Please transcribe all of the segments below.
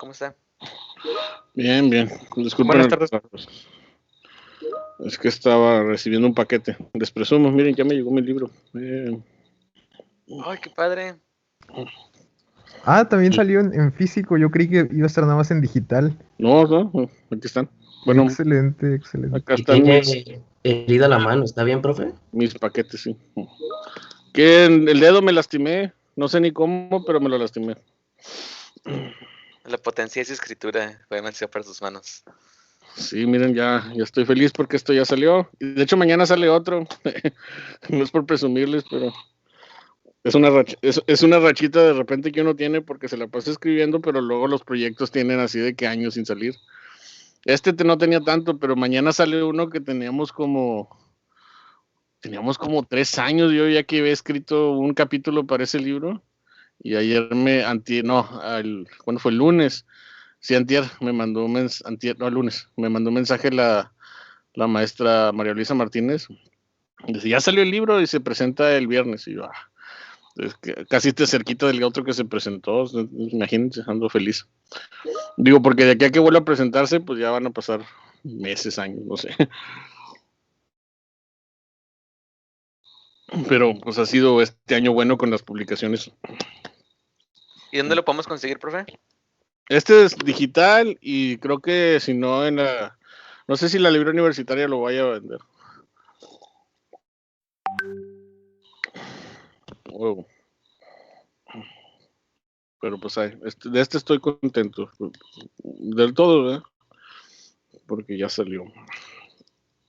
¿Cómo está? Bien, bien. Disculpen Buenas el tardes. retraso. Es que estaba recibiendo un paquete. Les presumo, miren, ya me llegó mi libro. Ay, qué padre. También salió en físico. Yo creí que iba a estar nada más en digital. No, no, aquí están. Bueno, Excelente, excelente. acá Y están tiene herida la mano, ¿está bien, profe? mis paquetes, sí. Que en el dedo me lastimé. No sé ni cómo, pero me lo lastimé. La potencia de su escritura fue demasiado para sus manos. Sí, miren, ya estoy feliz porque esto ya salió. Y de hecho, mañana sale otro. No es por presumirles, pero es una rachita de repente que uno tiene porque se la pasa escribiendo, pero luego los proyectos tienen así de que años sin salir. No tenía tanto, pero mañana sale uno que teníamos como 3 años yo ya que había escrito un capítulo para ese libro. Y ayer ¿cuándo fue? El lunes. Sí, antier me mandó el lunes, me mandó un mensaje la maestra María Luisa Martínez. Dice, ya salió el libro y se presenta el viernes. Y yo, es que casi esté cerquita del otro que se presentó. Imagínense, ando feliz. Digo, porque de aquí a que vuelva a presentarse, pues ya van a pasar meses, años, no sé. Pero pues ha sido este año bueno con las publicaciones. ¿Y dónde lo podemos conseguir, profe? Este es digital y creo que si no no sé si la librería universitaria lo vaya a vender. Oh. Pero pues de este estoy contento. Del todo, ¿verdad? Porque ya salió.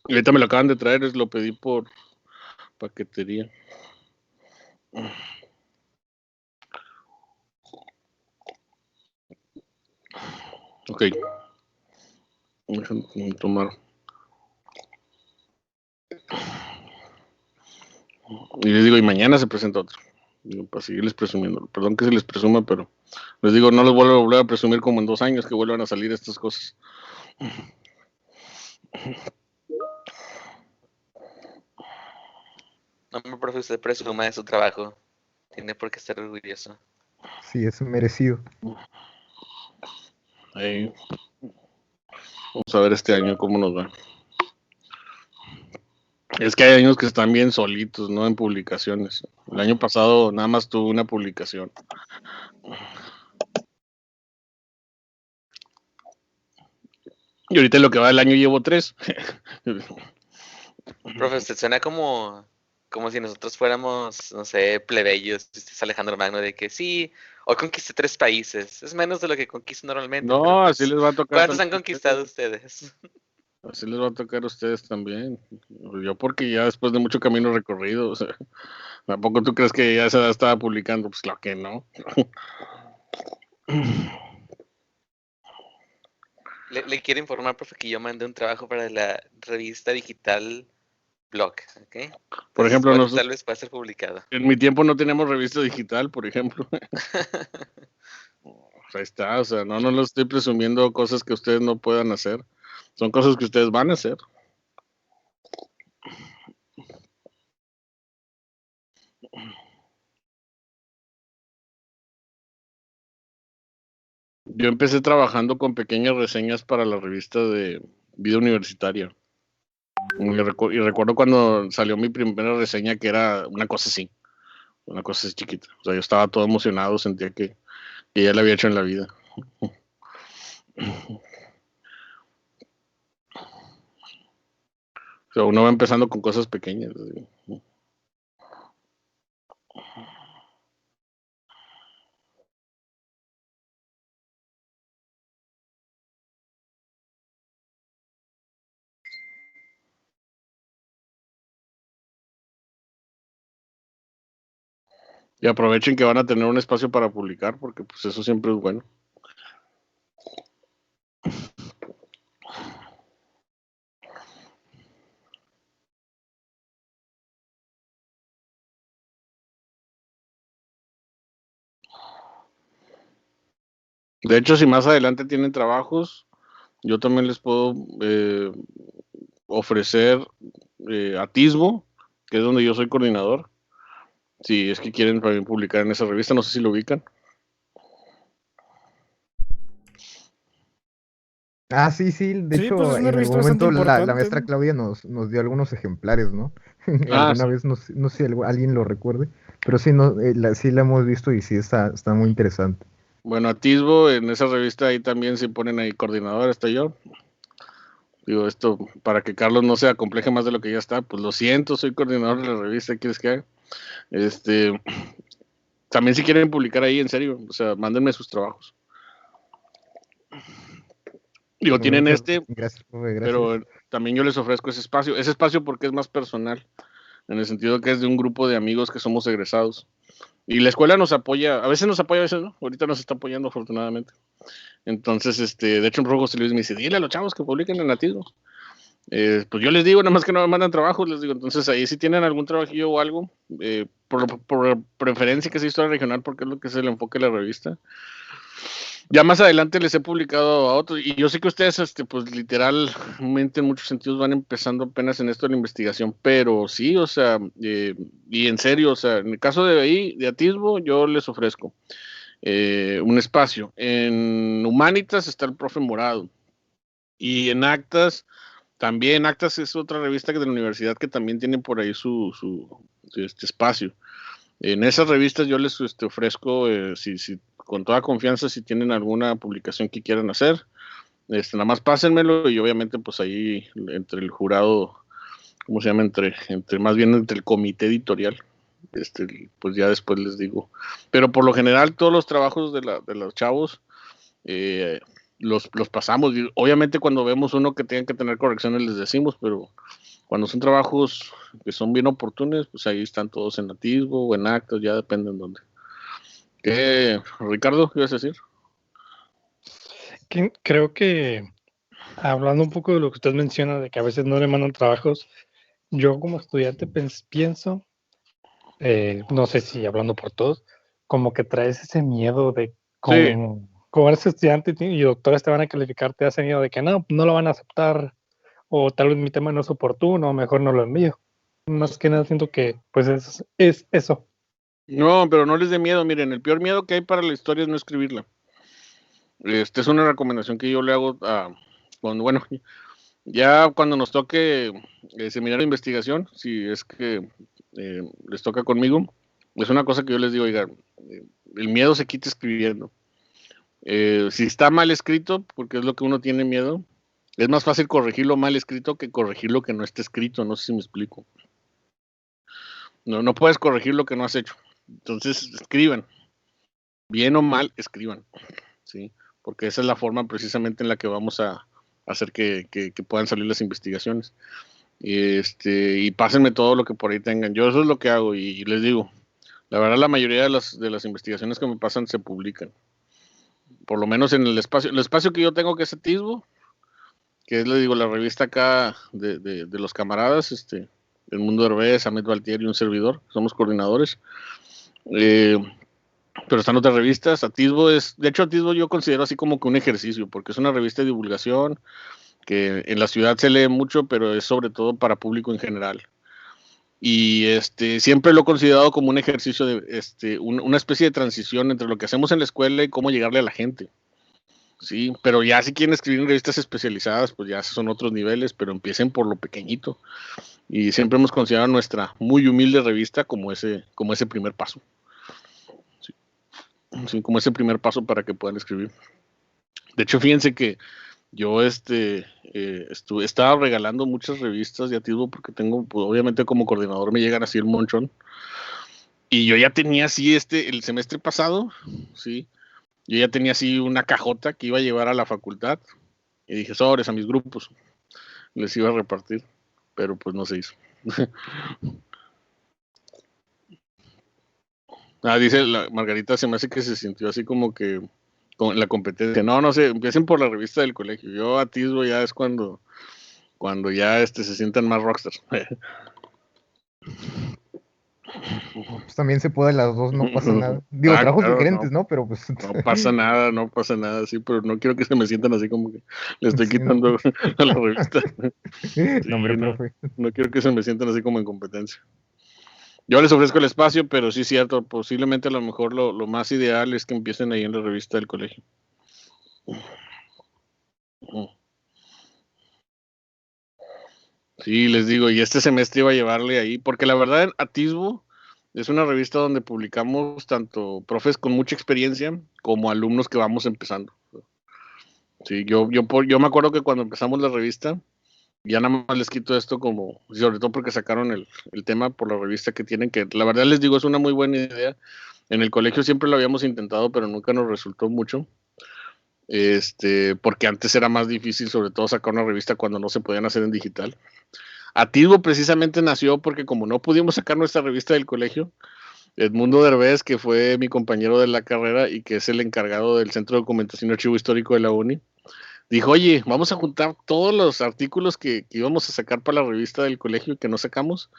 Y ahorita me lo acaban de traer, lo pedí por paquetería. Ok. Déjenme tomar. Y les digo, y mañana se presenta otro. Digo, para seguirles presumiendo. Perdón que se les presuma, pero les digo, no les vuelvo a volver a presumir como en 2 años que vuelvan a salir estas cosas. No, profe, usted presuma de su trabajo. Tiene por qué estar orgulloso. Sí, es merecido. Ahí. Vamos a ver este año cómo nos va. Es que hay años que están bien solitos, ¿no? En publicaciones. El año pasado nada más tuve una publicación. Y ahorita en lo que va del año llevo 3. Profe, usted suena como si nosotros fuéramos, no sé, plebeyos. Este es Alejandro Magno de que sí, hoy conquisté 3 países. Es menos de lo que conquisto normalmente, pero No, así pues, les va a tocar ¿cuántos también han a conquistado ustedes. ustedes? Así les va a tocar a ustedes también. Yo porque ya después de mucho camino recorrido, o sea, ¿tampoco tú crees que ya se estaba publicando? Pues claro que no. Le quiero informar, profe, que yo mandé un trabajo para la revista digital Blog, ¿ok? Por Entonces, ejemplo, tal vez pueda ser publicado. en mi tiempo no teníamos revista digital, por ejemplo. Ahí está, o sea, no lo estoy presumiendo cosas que ustedes no puedan hacer. Son cosas que ustedes van a hacer. Yo empecé trabajando con pequeñas reseñas para la revista de vida universitaria. Y recuerdo cuando salió mi primera reseña que era una cosa así chiquita. O sea, yo estaba todo emocionado, sentía que ya la había hecho en la vida. O sea, uno va empezando con cosas pequeñas. Y aprovechen que van a tener un espacio para publicar, porque pues eso siempre es bueno. De hecho, si más adelante tienen trabajos, yo también les puedo ofrecer Atisbo, que es donde yo soy coordinador. Si es que quieren también publicar en esa revista, no sé si lo ubican. Ah, sí, sí, de Sí, pues hecho, es una en algún revista bastante momento la importante, maestra ¿no? Claudia nos dio algunos ejemplares, ¿no? Ah, Alguna sí. vez, no sé si alguien lo recuerde, pero sí, no, sí la hemos visto y sí está muy interesante. Bueno, Atisbo, en esa revista ahí también se ponen ahí coordinador, hasta yo. Digo, esto para que Carlos no se acompleje más de lo que ya está, pues lo siento, soy coordinador de la revista, ¿qué quieres que haga? Este, también si quieren publicar ahí, en serio, o sea, mándenme sus trabajos. Digo, Bueno, tienen muchas este, gracias, profe, gracias. pero también yo les ofrezco ese espacio porque es más personal, en el sentido que es de un grupo de amigos que somos egresados. Y la escuela nos apoya, a veces nos apoya, a veces no, ahorita nos está apoyando afortunadamente. Entonces, de hecho, el profe José Luis me dice, dile a los chavos que publiquen en Natismo. Pues yo les digo, nada más que no me mandan trabajos, les digo, entonces ahí si tienen algún trabajillo o algo, por preferencia que sea historia regional, porque es lo que es el enfoque de la revista. Ya más adelante les he publicado a otros, y yo sé que ustedes, pues literalmente en muchos sentidos van empezando apenas en esto de la investigación, pero sí, o sea, y en serio, o sea, en el caso de ahí, de Atisbo, yo les ofrezco un espacio. En Humanitas está el profe Morado, y en Actas, también Actas es otra revista que de la universidad que también tiene por ahí su espacio. En esas revistas yo les ofrezco, si, con toda confianza, si tienen alguna publicación que quieran hacer, nada más pásenmelo y obviamente pues ahí entre el jurado, ¿cómo se llama? Entre más bien entre el comité editorial, pues ya después les digo. Pero por lo general todos los trabajos de los chavos eh, los pasamos. Y obviamente cuando vemos uno que tenga que tener correcciones les decimos, pero cuando son trabajos que son bien oportunos, pues ahí están todos en Atisbo o en Actos, ya depende en dónde. ¿Qué, Ricardo, qué ibas a decir? Creo que hablando un poco de lo que usted menciona, de que a veces no le mandan trabajos, yo como estudiante pienso, no sé si hablando por todos, como que traes ese miedo de Sí, como eres estudiante y doctores te van a calificar, te hace miedo de que no lo van a aceptar, o tal vez mi tema no es oportuno, mejor no lo envío. Más que nada siento que pues es eso. no, pero no les dé miedo. Miren, el peor miedo que hay para la historia es no escribirla. Es una recomendación que yo le hago bueno, ya cuando nos toque seminario de investigación, si es que les toca conmigo, es una cosa que yo les digo, oiga, el miedo se quita escribiendo. Si está mal escrito, porque es lo que uno tiene miedo, es más fácil corregir lo mal escrito que corregir lo que no está escrito, no sé si me explico. No puedes corregir lo que no has hecho. Entonces, escriban, bien o mal, escriban, ¿sí? Porque esa es la forma precisamente en la que vamos a hacer que puedan salir las investigaciones. Y pásenme todo lo que por ahí tengan. Yo eso es lo que hago y les digo, la verdad la mayoría de las investigaciones que me pasan se publican. Por lo menos en el espacio que yo tengo que es Atisbo, que es, le digo, la revista acá de los camaradas, el Mundo Herbés, Ahmed Valtier y un servidor, somos coordinadores. Pero están otras revistas. De hecho, Atisbo yo considero así como que un ejercicio, porque es una revista de divulgación que en la ciudad se lee mucho, pero es sobre todo para público en general. Y siempre lo he considerado como un ejercicio una especie de transición entre lo que hacemos en la escuela y cómo llegarle a la gente. Sí, pero ya si quieren escribir en revistas especializadas, pues ya son otros niveles, pero empiecen por lo pequeñito. Y siempre hemos considerado nuestra muy humilde revista como ese primer paso. Sí, sí, como ese primer paso para que puedan escribir. De hecho, fíjense que yo estaba regalando muchas revistas de Atisbo porque tengo, pues, obviamente como coordinador me llegan así el monchón. Y yo ya tenía así el semestre pasado, sí, yo ya tenía así una cajota que iba a llevar a la facultad. Y dije, sobres a mis grupos, les iba a repartir, pero pues no se hizo. Dice la Margarita, se me hace que se sintió así como que con la competencia. No, no sé, empiecen por la revista del colegio. Yo Atisbo ya es cuando ya se sientan más rockstars. Pues también se puede las dos, no pasa nada. Digo, trabajos Claro, diferentes, ¿no? Pero pues no pasa nada, no pasa nada, sí, pero no quiero que se me sientan así como que le estoy sí, no. quitando a la revista. No, hombre, Sí, no, profe. no quiero que se me sientan así como en competencia. Yo les ofrezco el espacio, pero sí es cierto, posiblemente a lo mejor lo más ideal es que empiecen ahí en la revista del colegio. Sí, les digo, y este semestre iba a llevarle ahí, porque la verdad Atisbo es una revista donde publicamos tanto profes con mucha experiencia como alumnos que vamos empezando. Sí, yo me acuerdo que cuando empezamos la revista, ya nada más les quito esto como, sobre todo porque sacaron el tema por la revista que tienen, que la verdad les digo, es una muy buena idea. En el colegio siempre lo habíamos intentado, pero nunca nos resultó mucho. Porque antes era más difícil, sobre todo sacar una revista cuando no se podían hacer en digital. Atisbo precisamente nació porque como no pudimos sacar nuestra revista del colegio, Edmundo Derbez, que fue mi compañero de la carrera y que es el encargado del Centro de Documentación y Archivo Histórico de la UNI, dijo, oye, vamos a juntar todos los artículos que íbamos a sacar para la revista del colegio y que no sacamos,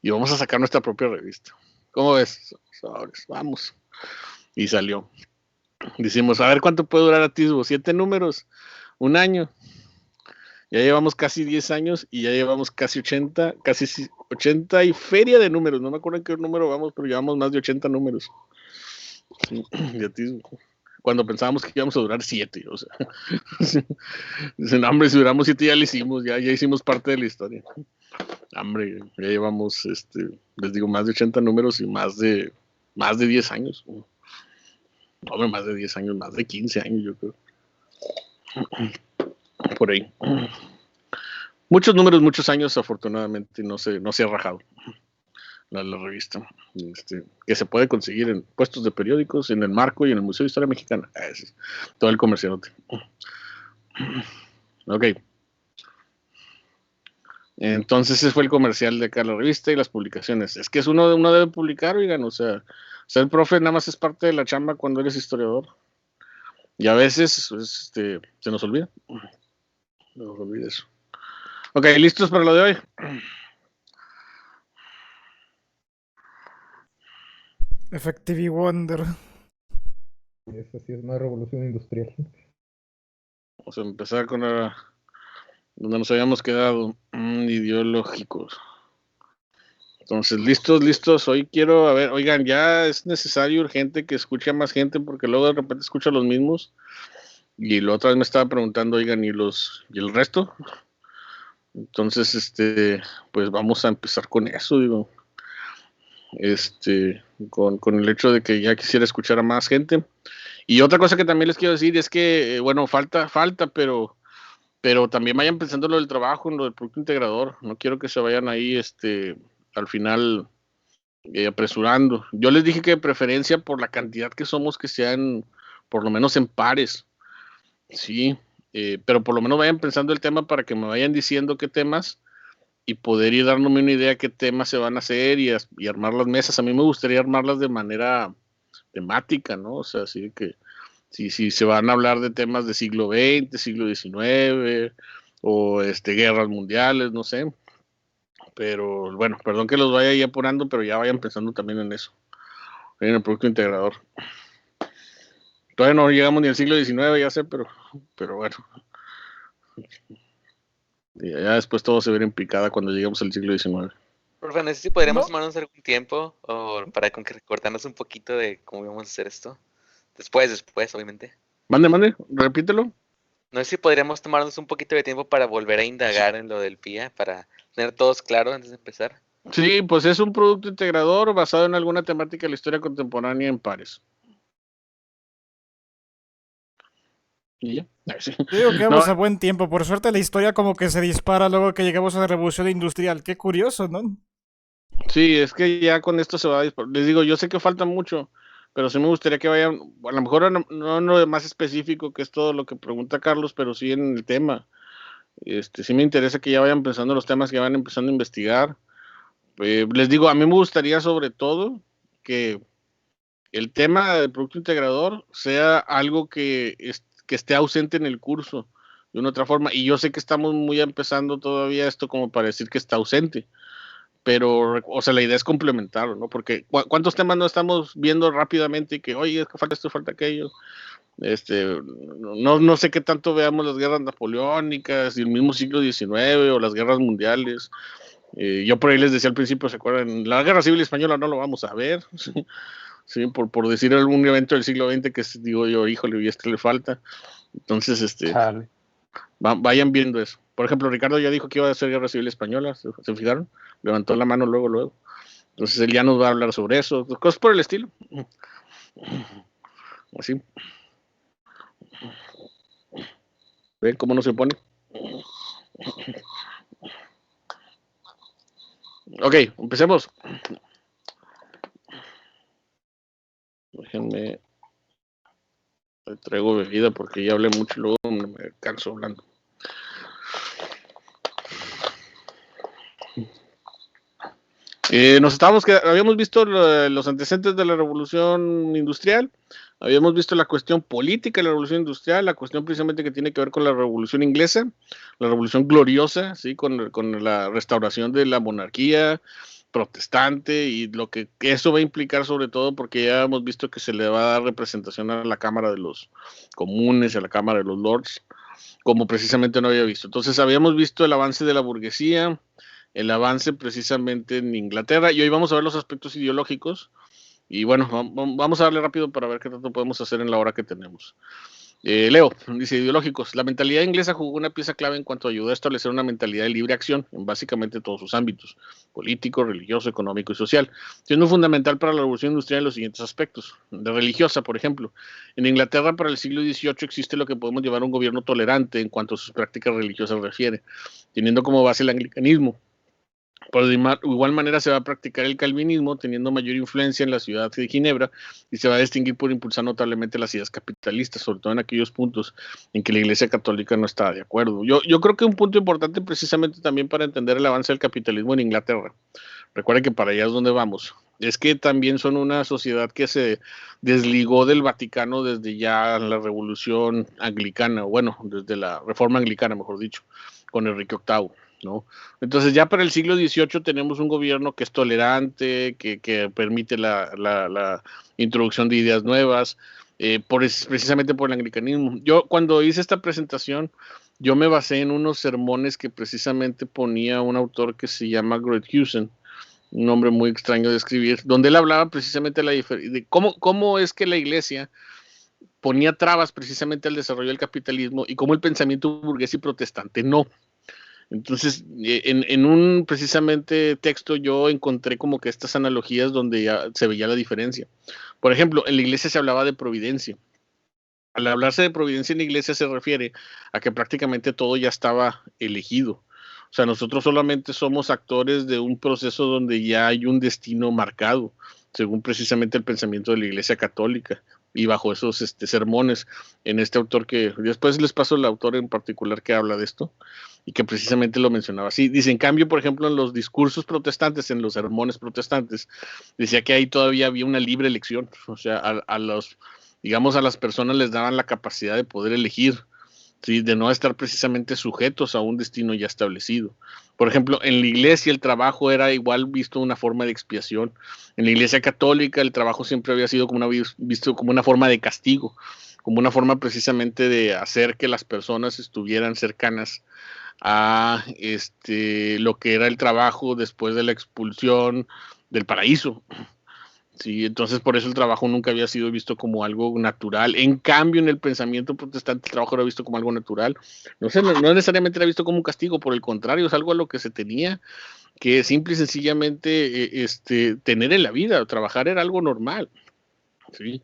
y vamos a sacar nuestra propia revista. ¿Cómo ves? Sobres, vamos. Y salió. Decimos, a ver cuánto puede durar Atisbo, 7 números, un año. Ya llevamos casi 10 años y ya llevamos casi 80 y feria de números. No me acuerdo en qué número vamos, pero llevamos más de 80 números. Sí, de Atisbo. Cuando pensábamos que íbamos a durar 7, o sea. Dicen, hombre, si duramos 7 ya lo hicimos, ya hicimos parte de la historia. Hombre, ya llevamos, les digo, más de 80 números y más de 10 años. Hombre, más de 10 años, más de 15 años, yo creo. Por ahí. Muchos números, muchos años, afortunadamente, no se ha rajado la revista. Que se puede conseguir en puestos de periódicos, en el Marco y en el Museo de Historia Mexicana. Todo el comercialote. Ok. Entonces ese fue el comercial de acá, la revista y las publicaciones. Es que uno debe publicar, oigan, o sea, ser profe nada más es parte de la chamba cuando eres historiador. Y a veces se nos olvida. No olvide eso. Ok, ¿listos para lo de hoy? Effective Wonder. Es así, es una revolución industrial. Vamos a empezar con donde nos habíamos quedado, ideológicos. Entonces, listos. Hoy quiero, a ver, oigan, ya es necesario, urgente que escuche a más gente porque luego de repente escucho a los mismos. Y la otra vez me estaba preguntando, oigan, ¿y el resto? Entonces, pues vamos a empezar con eso, digo. Con el hecho de que ya quisiera escuchar a más gente. Y otra cosa que también les quiero decir es que, bueno, falta, pero también vayan pensando en lo del trabajo, en lo del producto integrador. No quiero que se vayan ahí, al final apresurando. Yo les dije que de preferencia por la cantidad que somos, que sean por lo menos en pares. Sí, pero por lo menos vayan pensando el tema para que me vayan diciendo qué temas y poder ir dándome una idea qué temas se van a hacer y armar las mesas. A mí me gustaría armarlas de manera temática, ¿no? O sea, así que si se van a hablar de temas de siglo XX, siglo XIX o guerras mundiales, no sé. Pero bueno, perdón que los vaya ahí apurando, pero ya vayan pensando también en eso, en el producto integrador. Todavía no llegamos ni al siglo XIX, ya sé, pero bueno. Ya después todo se verá en picada cuando lleguemos al siglo XIX. Profe, no sé si podríamos tomarnos algún tiempo para con que recordarnos un poquito de cómo íbamos a hacer esto. Después, obviamente. Mande, repítelo. No sé si podríamos tomarnos un poquito de tiempo para volver a indagar en lo del PIA, para tener todos claros antes de empezar. Sí, pues es un producto integrador basado en alguna temática de la historia contemporánea en pares. Y ya. Sí. Digo que vamos a buen tiempo. Por suerte la historia como que se dispara luego que llegamos a la revolución industrial. Qué curioso, ¿no? Sí, es que ya con esto se va a disparar. Les digo, yo sé que falta mucho, pero sí me gustaría que vayan, a lo mejor no más específico, que es todo lo que pregunta Carlos, pero sí en el tema. Sí me interesa que ya vayan pensando los temas que van empezando a investigar. Les digo, a mí me gustaría sobre todo que el tema del producto integrador sea algo que esté ausente en el curso de una otra forma. Y yo sé que estamos muy empezando todavía esto como para decir que está ausente. Pero, o sea, la idea es complementarlo, ¿no? Porque ¿cuántos temas no estamos viendo rápidamente y que, oye, es que falta esto, falta aquello? No sé qué tanto veamos las guerras napoleónicas y el mismo siglo XIX o las guerras mundiales. Yo por ahí les decía al principio, ¿se acuerdan? La Guerra Civil Española no lo vamos a ver, ¿sí? Por decir algún evento del siglo XX que digo yo, híjole, y le falta. Entonces, vayan viendo eso. Por ejemplo, Ricardo ya dijo que iba a hacer guerra civil española, ¿se fijaron? Levantó la mano luego. Entonces él ya nos va a hablar sobre eso, cosas por el estilo. Así. ¿Ven cómo no se pone? Ok, empecemos. Déjenme. Traigo bebida porque ya hablé mucho y luego me canso hablando. Habíamos visto los antecedentes de la revolución industrial, habíamos visto la cuestión política de la revolución industrial, la cuestión precisamente que tiene que ver con la revolución inglesa, la revolución gloriosa, ¿sí? con la restauración de la monarquía protestante y lo que eso va a implicar, sobre todo porque ya hemos visto que se le va a dar representación a la Cámara de los Comunes, a la Cámara de los Lords, como precisamente no había visto. Entonces habíamos visto el avance de la burguesía, el avance precisamente en Inglaterra, y hoy vamos a ver los aspectos ideológicos, y bueno, vamos a darle rápido para ver qué tanto podemos hacer en la hora que tenemos. Leo, dice ideológicos, la mentalidad inglesa jugó una pieza clave en cuanto ayudó a establecer una mentalidad de libre acción en básicamente todos sus ámbitos, político, religioso, económico y social, siendo fundamental para la revolución industrial en los siguientes aspectos. De religiosa, por ejemplo, en Inglaterra para el siglo XVIII existe lo que podemos llamar un gobierno tolerante en cuanto a sus prácticas religiosas refiere, teniendo como base el anglicanismo. Por igual manera se va a practicar el calvinismo, teniendo mayor influencia en la ciudad de Ginebra, y se va a distinguir por impulsar notablemente las ideas capitalistas, sobre todo en aquellos puntos en que la Iglesia Católica no está de acuerdo. Yo creo que un punto importante precisamente también para entender el avance del capitalismo en Inglaterra, recuerden que para allá es donde vamos, es que también son una sociedad que se desligó del Vaticano desde ya la Revolución Anglicana, bueno, desde la Reforma Anglicana, mejor dicho, con Enrique VIII. ¿No? Entonces ya para el siglo XVIII tenemos un gobierno que es tolerante, que permite la introducción de ideas nuevas, precisamente por el anglicanismo. Yo cuando hice esta presentación, yo me basé en unos sermones que precisamente ponía un autor que se llama Groothuizen, un nombre muy extraño de escribir, donde él hablaba precisamente de cómo es que la iglesia ponía trabas precisamente al desarrollo del capitalismo y cómo el pensamiento burgués y protestante no. Entonces, en un precisamente texto yo encontré como que estas analogías donde ya se veía la diferencia. Por ejemplo, en la iglesia se hablaba de providencia. Al hablarse de providencia en la iglesia se refiere a que prácticamente todo ya estaba elegido. O sea, nosotros solamente somos actores de un proceso donde ya hay un destino marcado, según precisamente el pensamiento de la Iglesia Católica. Y bajo esos sermones en este autor que después les paso el autor en particular que habla de esto y que precisamente lo mencionaba así. Dice, en cambio, por ejemplo, en los discursos protestantes, en los sermones protestantes, decía que ahí todavía había una libre elección. O sea, a las personas les daban la capacidad de poder elegir, ¿sí? De no estar precisamente sujetos a un destino ya establecido. Por ejemplo, en la iglesia el trabajo era igual visto una forma de expiación. En la iglesia católica el trabajo siempre había sido visto como una forma de castigo, como una forma precisamente de hacer que las personas estuvieran cercanas a lo que era el trabajo después de la expulsión del paraíso. Sí, entonces por eso el trabajo nunca había sido visto como algo natural. En cambio, en el pensamiento protestante, el trabajo era visto como algo natural. No necesariamente era visto como un castigo, por el contrario, es algo a lo que se tenía que simple y sencillamente tener en la vida. Trabajar era algo normal. ¿Sí?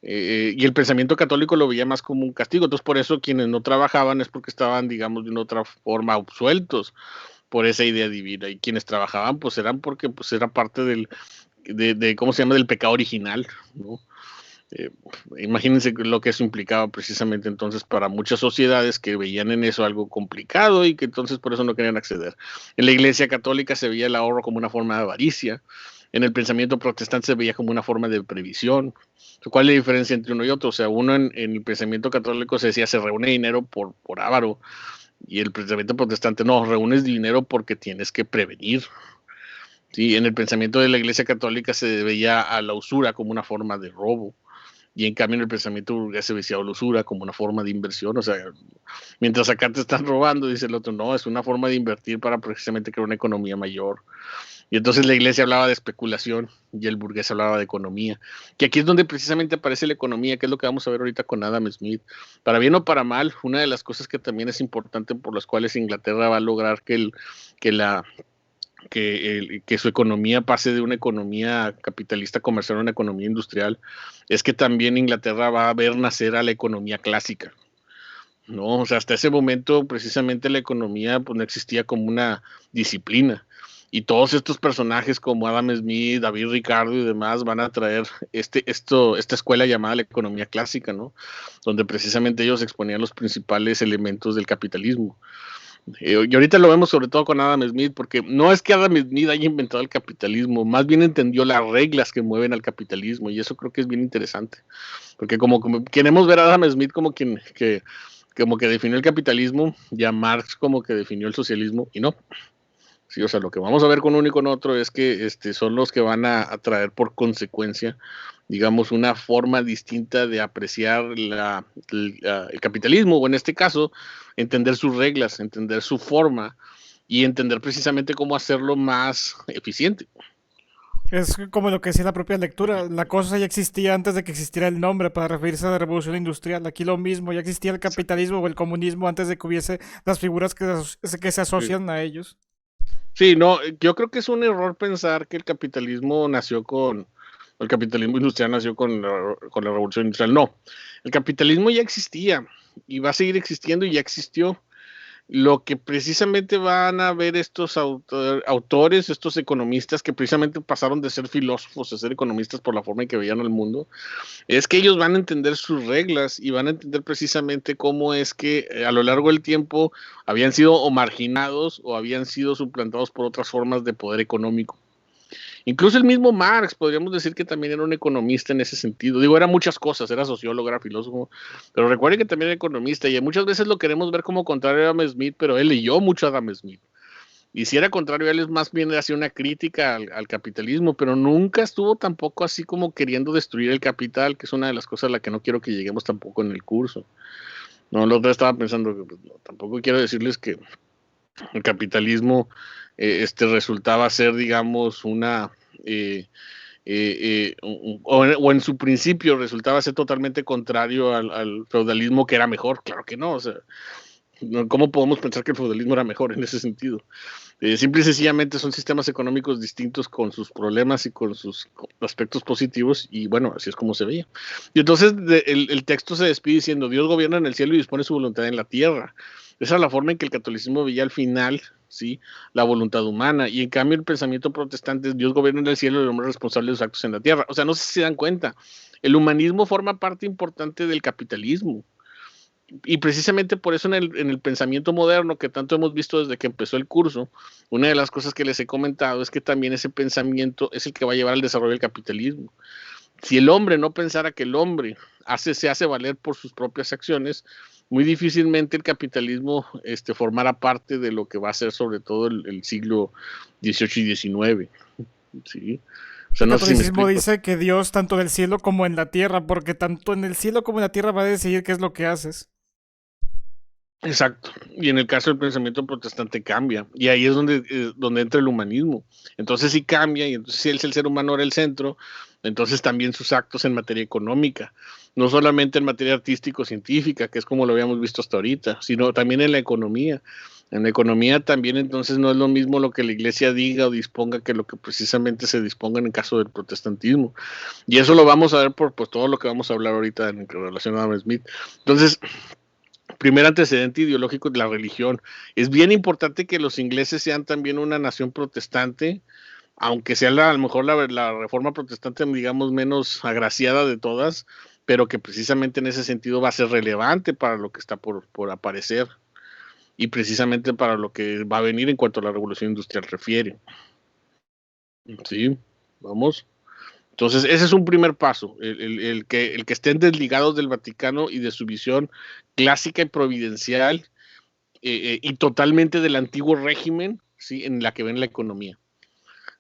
Y el pensamiento católico lo veía más como un castigo. Entonces, por eso quienes no trabajaban es porque estaban, digamos, de una otra forma absueltos por esa idea divina. Y quienes trabajaban, pues eran porque pues, era parte del ¿cómo se llama? Del pecado original, ¿no? Imagínense lo que eso implicaba precisamente entonces para muchas sociedades que veían en eso algo complicado y que entonces por eso no querían acceder. En la Iglesia Católica se veía el ahorro como una forma de avaricia, en el pensamiento protestante se veía como una forma de previsión. ¿Cuál es la diferencia entre uno y otro? O sea, uno en el pensamiento católico se decía se reúne dinero por avaro, y el pensamiento protestante no, reúnes dinero porque tienes que prevenir. Sí, en el pensamiento de la Iglesia Católica se veía a la usura como una forma de robo, y en cambio en el pensamiento burgués se veía a la usura como una forma de inversión. O sea, mientras acá te están robando, dice el otro, no, es una forma de invertir para precisamente crear una economía mayor. Y entonces la iglesia hablaba de especulación y el burgués hablaba de economía. Que aquí es donde precisamente aparece la economía, que es lo que vamos a ver ahorita con Adam Smith. Para bien o para mal, una de las cosas que también es importante por las cuales Inglaterra va a lograr que su economía pase de una economía capitalista comercial a una economía industrial, es que también Inglaterra va a ver nacer a la economía clásica, ¿no? O sea, hasta ese momento precisamente la economía pues, no existía como una disciplina. Y todos estos personajes como Adam Smith, David Ricardo y demás van a traer esta escuela llamada la economía clásica, ¿no? Donde precisamente ellos exponían los principales elementos del capitalismo. Y ahorita lo vemos sobre todo con Adam Smith, porque no es que Adam Smith haya inventado el capitalismo, más bien entendió las reglas que mueven al capitalismo, y eso creo que es bien interesante, porque como queremos ver a Adam Smith como que definió el capitalismo, y a Marx como que definió el socialismo, y no. Sí, o sea, lo que vamos a ver con uno y con otro es que son los que van a traer por consecuencia, digamos, una forma distinta de apreciar el capitalismo, o en este caso, entender sus reglas, entender su forma y entender precisamente cómo hacerlo más eficiente. Es como lo que decía la propia lectura. La cosa ya existía antes de que existiera el nombre para referirse a la revolución industrial. Aquí lo mismo, ya existía el capitalismo o el comunismo antes de que hubiese las figuras que se asocian a ellos. Sí, no, yo creo que es un error pensar que el capitalismo industrial nació con la revolución industrial. No, el capitalismo ya existía y va a seguir existiendo y ya existió. Lo que precisamente van a ver estos autores, estos economistas que precisamente pasaron de ser filósofos a ser economistas por la forma en que veían el mundo, es que ellos van a entender sus reglas y van a entender precisamente cómo es que a lo largo del tiempo habían sido o marginados o habían sido suplantados por otras formas de poder económico. Incluso el mismo Marx, podríamos decir que también era un economista en ese sentido. Digo, era muchas cosas, era sociólogo, era filósofo, pero recuerden que también era economista y muchas veces lo queremos ver como contrario a Adam Smith, pero él leyó mucho a Adam Smith. Y si era contrario a él, es más bien hacía una crítica al capitalismo, pero nunca estuvo tampoco así como queriendo destruir el capital, que es una de las cosas a la que no quiero que lleguemos tampoco en el curso. No, la otra estaba pensando que pues, no, tampoco quiero decirles que el capitalismo resultaba ser, digamos, o en su principio resultaba ser totalmente contrario al feudalismo, que era mejor. Claro que no, o sea, ¿cómo podemos pensar que el feudalismo era mejor en ese sentido? Simple y sencillamente son sistemas económicos distintos con sus problemas y con sus aspectos positivos, y bueno, así es como se veía. Y entonces el texto se despide diciendo: Dios gobierna en el cielo y dispone su voluntad en la tierra. Esa es la forma en que el catolicismo veía al final, ¿sí?, la voluntad humana, y en cambio el pensamiento protestante es: Dios gobierna en el cielo y el hombre es responsable de sus actos en la tierra. O sea, no sé si se dan cuenta, el humanismo forma parte importante del capitalismo. Y precisamente por eso en el pensamiento moderno, que tanto hemos visto desde que empezó el curso, una de las cosas que les he comentado es que también ese pensamiento es el que va a llevar al desarrollo del capitalismo. Si el hombre no pensara que el hombre se hace valer por sus propias acciones, muy difícilmente el capitalismo formara parte de lo que va a ser sobre todo el siglo XVIII y XIX. ¿Sí? O sea, El no sé si me catolicismo explico. dice que Dios tanto en el cielo como en la tierra, porque tanto en el cielo como en la tierra va a decidir qué es lo que haces. Exacto, y en el caso del pensamiento protestante cambia, y ahí es donde entra el humanismo. Entonces sí cambia, y entonces si el ser humano era el centro, entonces también sus actos en materia económica, no solamente en materia artístico-científica, que es como lo habíamos visto hasta ahorita, sino también en la economía. En la economía también entonces no es lo mismo lo que la iglesia diga o disponga que lo que precisamente se disponga en el caso del protestantismo. Y eso lo vamos a ver por pues, todo lo que vamos a hablar ahorita en relación a Adam Smith. Entonces, primer antecedente ideológico de la religión. Es bien importante que los ingleses sean también una nación protestante, aunque sea a lo mejor la reforma protestante, digamos, menos agraciada de todas, pero que precisamente en ese sentido va a ser relevante para lo que está por aparecer y precisamente para lo que va a venir en cuanto a la revolución industrial refiere. Sí, vamos. Entonces, ese es un primer paso, el que estén desligados del Vaticano y de su visión clásica y providencial y totalmente del antiguo régimen, ¿sí?, en la que ven la economía.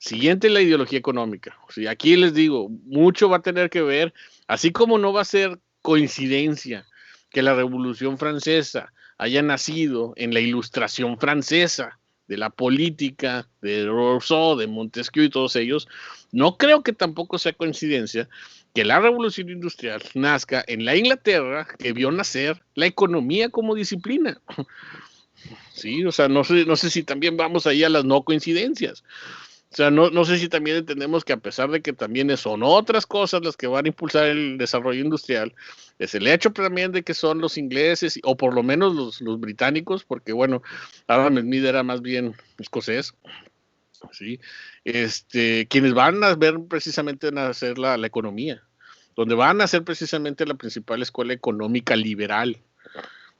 Siguiente, la ideología económica. ¿Sí? Aquí les digo, mucho va a tener que ver, así como no va a ser coincidencia que la Revolución Francesa haya nacido en la Ilustración francesa, de la política, de Rousseau, de Montesquieu y todos ellos, no creo que tampoco sea coincidencia que la revolución industrial nazca en la Inglaterra que vio nacer la economía como disciplina. Sí, o sea, no sé si también vamos ahí a las no coincidencias. O sea, no sé si también entendemos que a pesar de que también son otras cosas las que van a impulsar el desarrollo industrial, es el hecho también de que son los ingleses, o por lo menos los británicos, porque bueno, Adam Smith era más bien escocés, ¿sí? Quienes van a ver precisamente nacer la economía, donde van a ser precisamente la principal escuela económica liberal.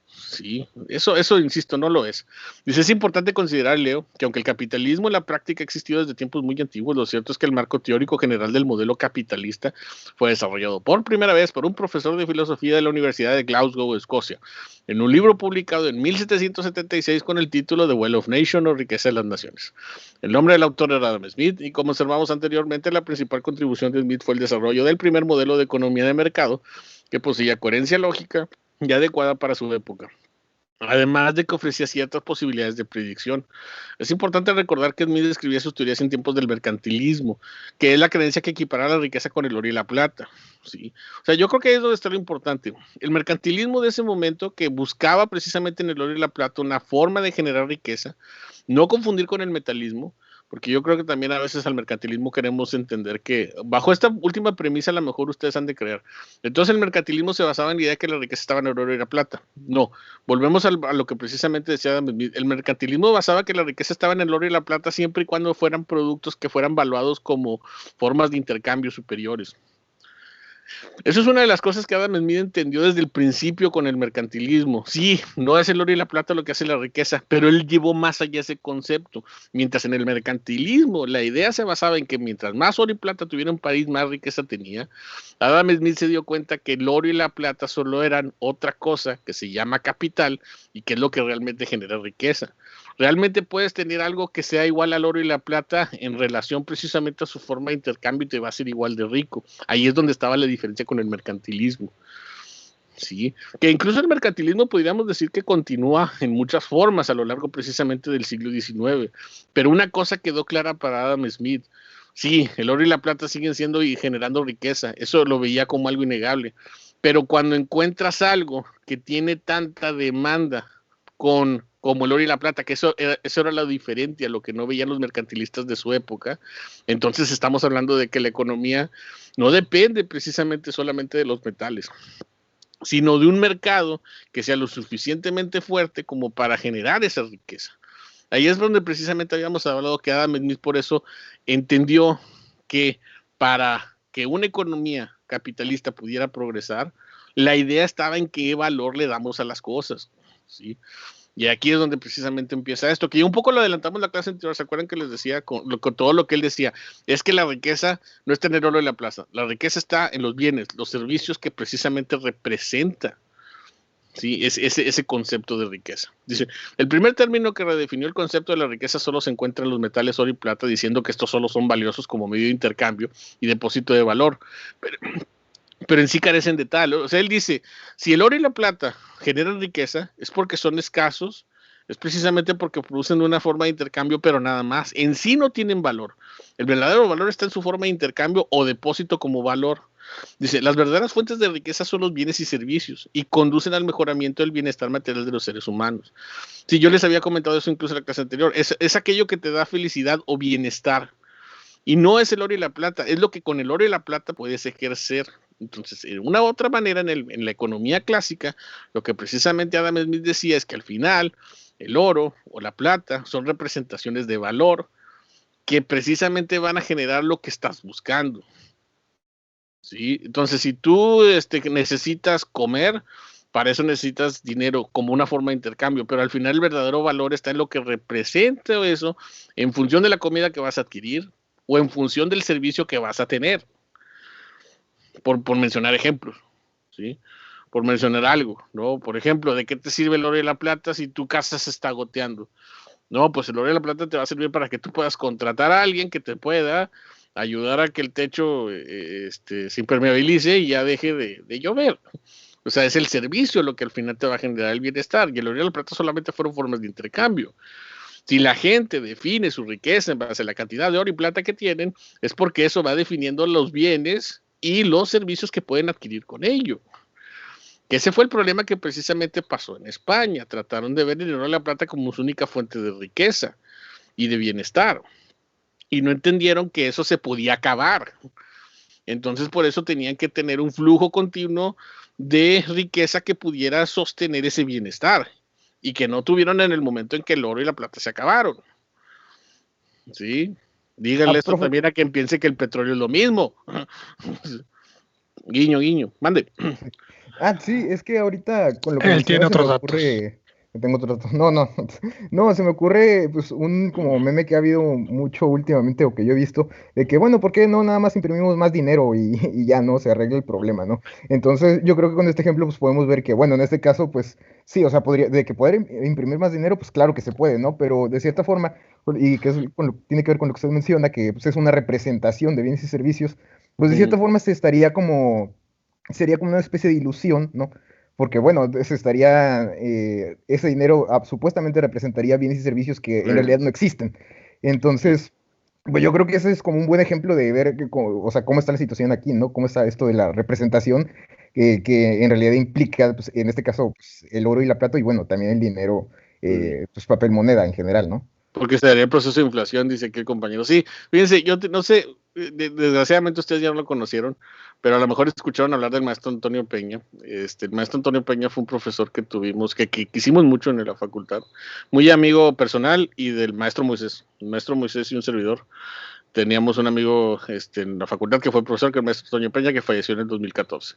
Sí, eso insisto, no lo es. Dice, es importante considerar, Leo, que aunque el capitalismo en la práctica ha existido desde tiempos muy antiguos, lo cierto es que el marco teórico general del modelo capitalista fue desarrollado por primera vez por un profesor de filosofía de la Universidad de Glasgow, Escocia, en un libro publicado en 1776 con el título de Wealth of Nations o Riqueza de las Naciones. El nombre del autor era Adam Smith y como observamos anteriormente, la principal contribución de Smith fue el desarrollo del primer modelo de economía de mercado que poseía coherencia lógica y adecuada para su época, además de que ofrecía ciertas posibilidades de predicción. Es importante recordar que Smith escribía sus teorías en tiempos del mercantilismo, que es la creencia que equipara la riqueza con el oro y la plata. ¿Sí? O sea, yo creo que ahí es donde está lo importante. El mercantilismo de ese momento que buscaba precisamente en el oro y la plata una forma de generar riqueza, no confundir con el metalismo, porque yo creo que también a veces al mercantilismo queremos entender que bajo esta última premisa a lo mejor ustedes han de creer. Entonces el mercantilismo se basaba en la idea de que la riqueza estaba en el oro y la plata. No, volvemos a lo que precisamente decía Adam Smith. El mercantilismo basaba que la riqueza estaba en el oro y la plata siempre y cuando fueran productos que fueran valuados como formas de intercambio superiores. Eso es una de las cosas que Adam Smith entendió desde el principio con el mercantilismo. Sí, no es el oro y la plata lo que hace la riqueza, pero él llevó más allá ese concepto. Mientras en el mercantilismo la idea se basaba en que mientras más oro y plata tuviera un país, más riqueza tenía, Adam Smith se dio cuenta que el oro y la plata solo eran otra cosa que se llama capital y que es lo que realmente genera riqueza. Realmente puedes tener algo que sea igual al oro y la plata en relación precisamente a su forma de intercambio y te va a ser igual de rico. Ahí es donde estaba la diferencia con el mercantilismo. Sí, que incluso el mercantilismo podríamos decir que continúa en muchas formas a lo largo precisamente del siglo XIX, pero una cosa quedó clara para Adam Smith. Sí, el oro y la plata siguen siendo y generando riqueza, eso lo veía como algo innegable, pero cuando encuentras algo que tiene tanta demanda como el oro y la plata, que eso era lo diferente a lo que no veían los mercantilistas de su época. Entonces estamos hablando de que la economía no depende precisamente solamente de los metales, sino de un mercado que sea lo suficientemente fuerte como para generar esa riqueza. Ahí es donde precisamente habíamos hablado que Adam Smith por eso entendió que para que una economía capitalista pudiera progresar, la idea estaba en qué valor le damos a las cosas, ¿sí? Y aquí es donde precisamente empieza esto, que ya un poco lo adelantamos en la clase anterior. ¿Se acuerdan que les decía con todo lo que él decía? Es que la riqueza no está en el oro de la plaza, la riqueza está en los bienes, los servicios que precisamente representa, ¿sí? Ese concepto de riqueza. Dice, el primer término que redefinió el concepto de la riqueza solo se encuentra en los metales oro y plata, diciendo que estos solo son valiosos como medio de intercambio y depósito de valor. Pero en sí carecen de tal. O sea, él dice, si el oro y la plata generan riqueza, es porque son escasos, es precisamente porque producen una forma de intercambio, pero nada más. En sí no tienen valor. El verdadero valor está en su forma de intercambio o depósito como valor. Dice, las verdaderas fuentes de riqueza son los bienes y servicios y conducen al mejoramiento del bienestar material de los seres humanos. Sí, yo les había comentado eso incluso en la clase anterior. Es aquello que te da felicidad o bienestar. Y no es el oro y la plata, es lo que con el oro y la plata puedes ejercer. Entonces, de una u otra manera, en la economía clásica, lo que precisamente Adam Smith decía es que al final el oro o la plata son representaciones de valor que precisamente van a generar lo que estás buscando. ¿Sí? Entonces, si tú necesitas comer, para eso necesitas dinero como una forma de intercambio, pero al final el verdadero valor está en lo que representa eso en función de la comida que vas a adquirir o en función del servicio que vas a tener. Por mencionar ejemplos, ¿sí? Por mencionar algo, ¿no? Por ejemplo, ¿de qué te sirve el oro y la plata si tu casa se está goteando? No, pues el oro y la plata te va a servir para que tú puedas contratar a alguien que te pueda ayudar a que el techo se impermeabilice y ya deje de llover. O sea, es el servicio lo que al final te va a generar el bienestar, y el oro y la plata solamente fueron formas de intercambio. Si la gente define su riqueza en base a la cantidad de oro y plata que tienen, es porque eso va definiendo los bienes y los servicios que pueden adquirir con ello. Que ese fue el problema que precisamente pasó en España. Trataron de ver el oro y la plata como su única fuente de riqueza y de bienestar. Y no entendieron que eso se podía acabar. Entonces, por eso tenían que tener un flujo continuo de riqueza que pudiera sostener ese bienestar y que no tuvieron en el momento en que el oro y la plata se acabaron. ¿Sí? Díganle esto profe. también a quien piense que el petróleo es lo mismo. Guiño, guiño, mande. Sí, es que ahorita con lo que Él tiene mencionas se me otros datos. ocurre. Tengo otros datos. No, se me ocurre pues un como meme que ha habido mucho últimamente o que yo he visto, de que bueno, ¿por qué no nada más imprimimos más dinero y ya no se arregla el problema, ¿no? Entonces yo creo que con este ejemplo pues podemos ver que bueno, en este caso pues sí, o sea, de que poder imprimir más dinero, pues claro que se puede, ¿no? Pero de cierta forma, y que es tiene que ver con lo que usted menciona, que pues, es una representación de bienes y servicios, pues de cierta forma sería como una especie de ilusión, ¿no? Porque bueno, ese dinero supuestamente representaría bienes y servicios que en realidad no existen. Entonces, pues yo creo que ese es como un buen ejemplo de ver, o sea, cómo está la situación aquí, ¿no? Cómo está esto de la representación, que en realidad implica, pues, en este caso, pues, el oro y la plata, y bueno, también el dinero, pues papel moneda en general, ¿no? Porque se daría el proceso de inflación, dice aquí el compañero. Sí, fíjense, no sé, desgraciadamente ustedes ya no lo conocieron, pero a lo mejor escucharon hablar del maestro Antonio Peña. El maestro Antonio Peña fue un profesor que tuvimos, que quisimos mucho en la facultad, muy amigo personal y del maestro Moisés. El maestro Moisés y un servidor. Teníamos un amigo en la facultad que fue profesor, que es el maestro Antonio Peña, que falleció en el 2014.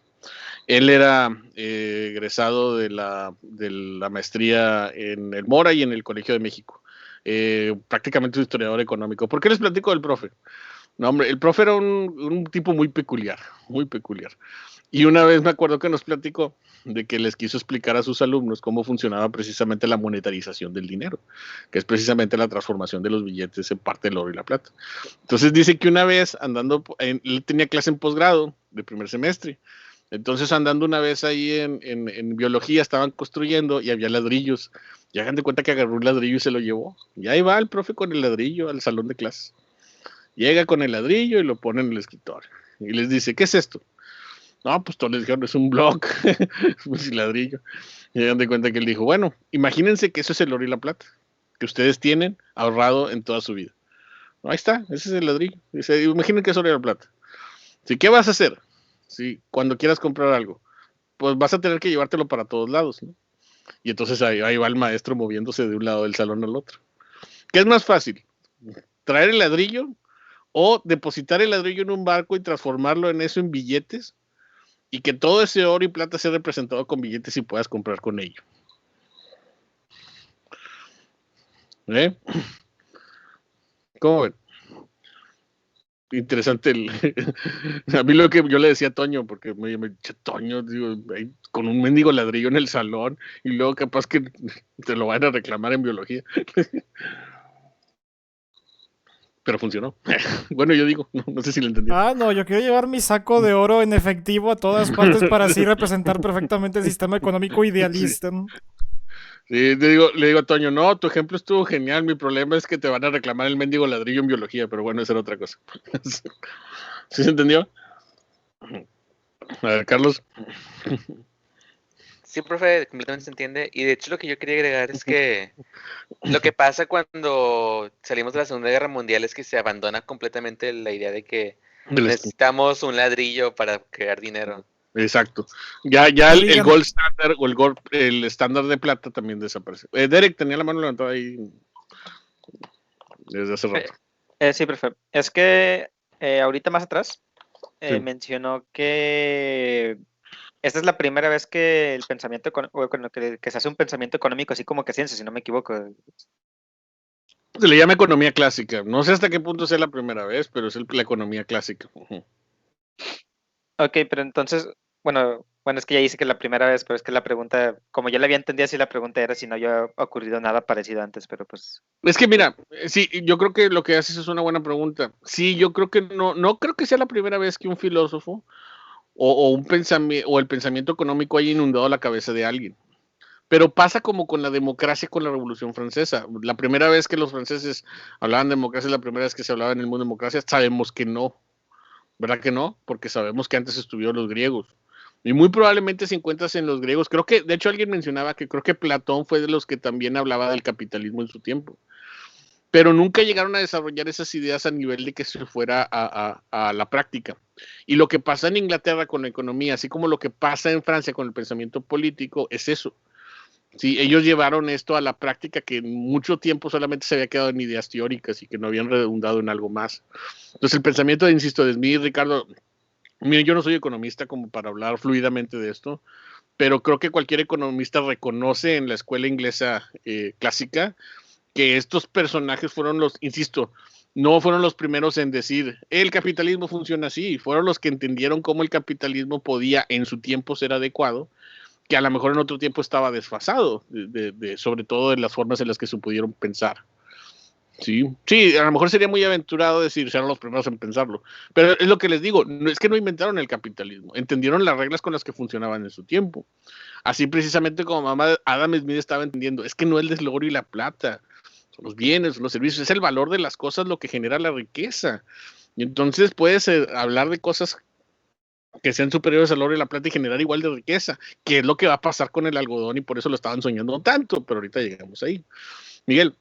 Él era egresado de la maestría en el Mora y en el Colegio de México. Prácticamente un historiador económico. ¿Por qué les platico del profe? No, hombre, el profe era un tipo muy peculiar, muy peculiar. Y una vez me acuerdo que nos platicó de que les quiso explicar a sus alumnos cómo funcionaba precisamente la monetarización del dinero, que es precisamente la transformación de los billetes en parte del oro y la plata. Entonces dice que una vez él tenía clase en posgrado de primer semestre, entonces andando una vez ahí en biología estaban construyendo y había ladrillos, y hagan de cuenta que agarró un ladrillo y se lo llevó, y ahí va el profe con el ladrillo al salón de clases. Llega con el ladrillo y lo pone en el escritorio, y les dice, ¿qué es esto? No, pues todos les dijeron, es un block, pues ladrillo. Y hagan de cuenta que él dijo, bueno, imagínense que eso es el oro y la plata, que ustedes tienen ahorrado en toda su vida. Ahí está, ese es el ladrillo. Dice, imaginen que es oro y la plata. ¿Sí, qué vas a hacer? Sí, cuando quieras comprar algo, pues vas a tener que llevártelo para todos lados, ¿no? Y entonces ahí va el maestro moviéndose de un lado del salón al otro. ¿Qué es más fácil? ¿Traer el ladrillo o depositar el ladrillo en un barco y transformarlo en eso en billetes? Y que todo ese oro y plata sea representado con billetes y puedas comprar con ello. ¿Eh? ¿Cómo ven? Interesante a mí lo que yo le decía a Toño, porque me dice, Toño, digo, con un mendigo ladrillo en el salón y luego capaz que te lo van a reclamar en biología. Pero funcionó. Bueno, yo digo, no sé si lo entendí. No, yo quiero llevar mi saco de oro en efectivo a todas partes para así representar perfectamente el sistema económico idealista. Sí. Sí, le digo a Toño, no, tu ejemplo estuvo genial, mi problema es que te van a reclamar el mendigo ladrillo en biología, pero bueno, esa era otra cosa. ¿Sí se entendió? A ver, Carlos. Sí, profe, completamente se entiende. Y de hecho lo que yo quería agregar es que lo que pasa cuando salimos de la Segunda Guerra Mundial es que se abandona completamente la idea de que necesitamos un ladrillo para crear dinero. Exacto. Ya el gold standard o el estándar de plata también desaparece. Derek tenía la mano levantada ahí desde hace rato. Sí, profe. Es que ahorita más atrás mencionó que esta es la primera vez que el pensamiento que se hace un pensamiento económico así como que ciencia, si no me equivoco. Se le llama economía clásica. No sé hasta qué punto sea la primera vez, pero es la economía clásica. Ok, pero entonces, bueno, es que ya dice que la primera vez, pero es que la pregunta, como ya la había entendido, si la pregunta era si no había ocurrido nada parecido antes, pero pues... Es que mira, sí, yo creo que lo que haces es una buena pregunta. Sí, yo creo que no creo que sea la primera vez que un filósofo o un pensamiento o el pensamiento económico haya inundado la cabeza de alguien. Pero pasa como con la democracia, con la Revolución Francesa. La primera vez que los franceses hablaban de democracia, la primera vez que se hablaba en el mundo de democracia, sabemos que no. ¿Verdad que no? Porque sabemos que antes estuvieron los griegos. Y muy probablemente si encuentras en los griegos, creo que, de hecho alguien mencionaba que creo que Platón fue de los que también hablaba del capitalismo en su tiempo. Pero nunca llegaron a desarrollar esas ideas a nivel de que se fuera a la práctica. Y lo que pasa en Inglaterra con la economía, así como lo que pasa en Francia con el pensamiento político, es eso. Sí, ellos llevaron esto a la práctica que en mucho tiempo solamente se había quedado en ideas teóricas y que no habían redundado en algo más. Entonces el pensamiento, insisto, de Smith, Ricardo, mira, yo no soy economista como para hablar fluidamente de esto, pero creo que cualquier economista reconoce en la escuela inglesa clásica que estos personajes fueron los, insisto, no fueron los primeros en decir, el capitalismo funciona así, fueron los que entendieron cómo el capitalismo podía en su tiempo ser adecuado, que a lo mejor en otro tiempo estaba desfasado, sobre todo en las formas en las que se pudieron pensar. Sí, a lo mejor sería muy aventurado decir, serán los primeros en pensarlo, pero es lo que les digo, no, es que no inventaron el capitalismo, entendieron las reglas con las que funcionaban en su tiempo. Así precisamente como Adam Smith estaba entendiendo, es que no es el oro y la plata, son los bienes, son los servicios, es el valor de las cosas lo que genera la riqueza. Y entonces puedes hablar de cosas que sean superiores al oro y la plata y generar igual de riqueza, que es lo que va a pasar con el algodón y por eso lo estaban soñando tanto, pero ahorita llegamos ahí. Miguel.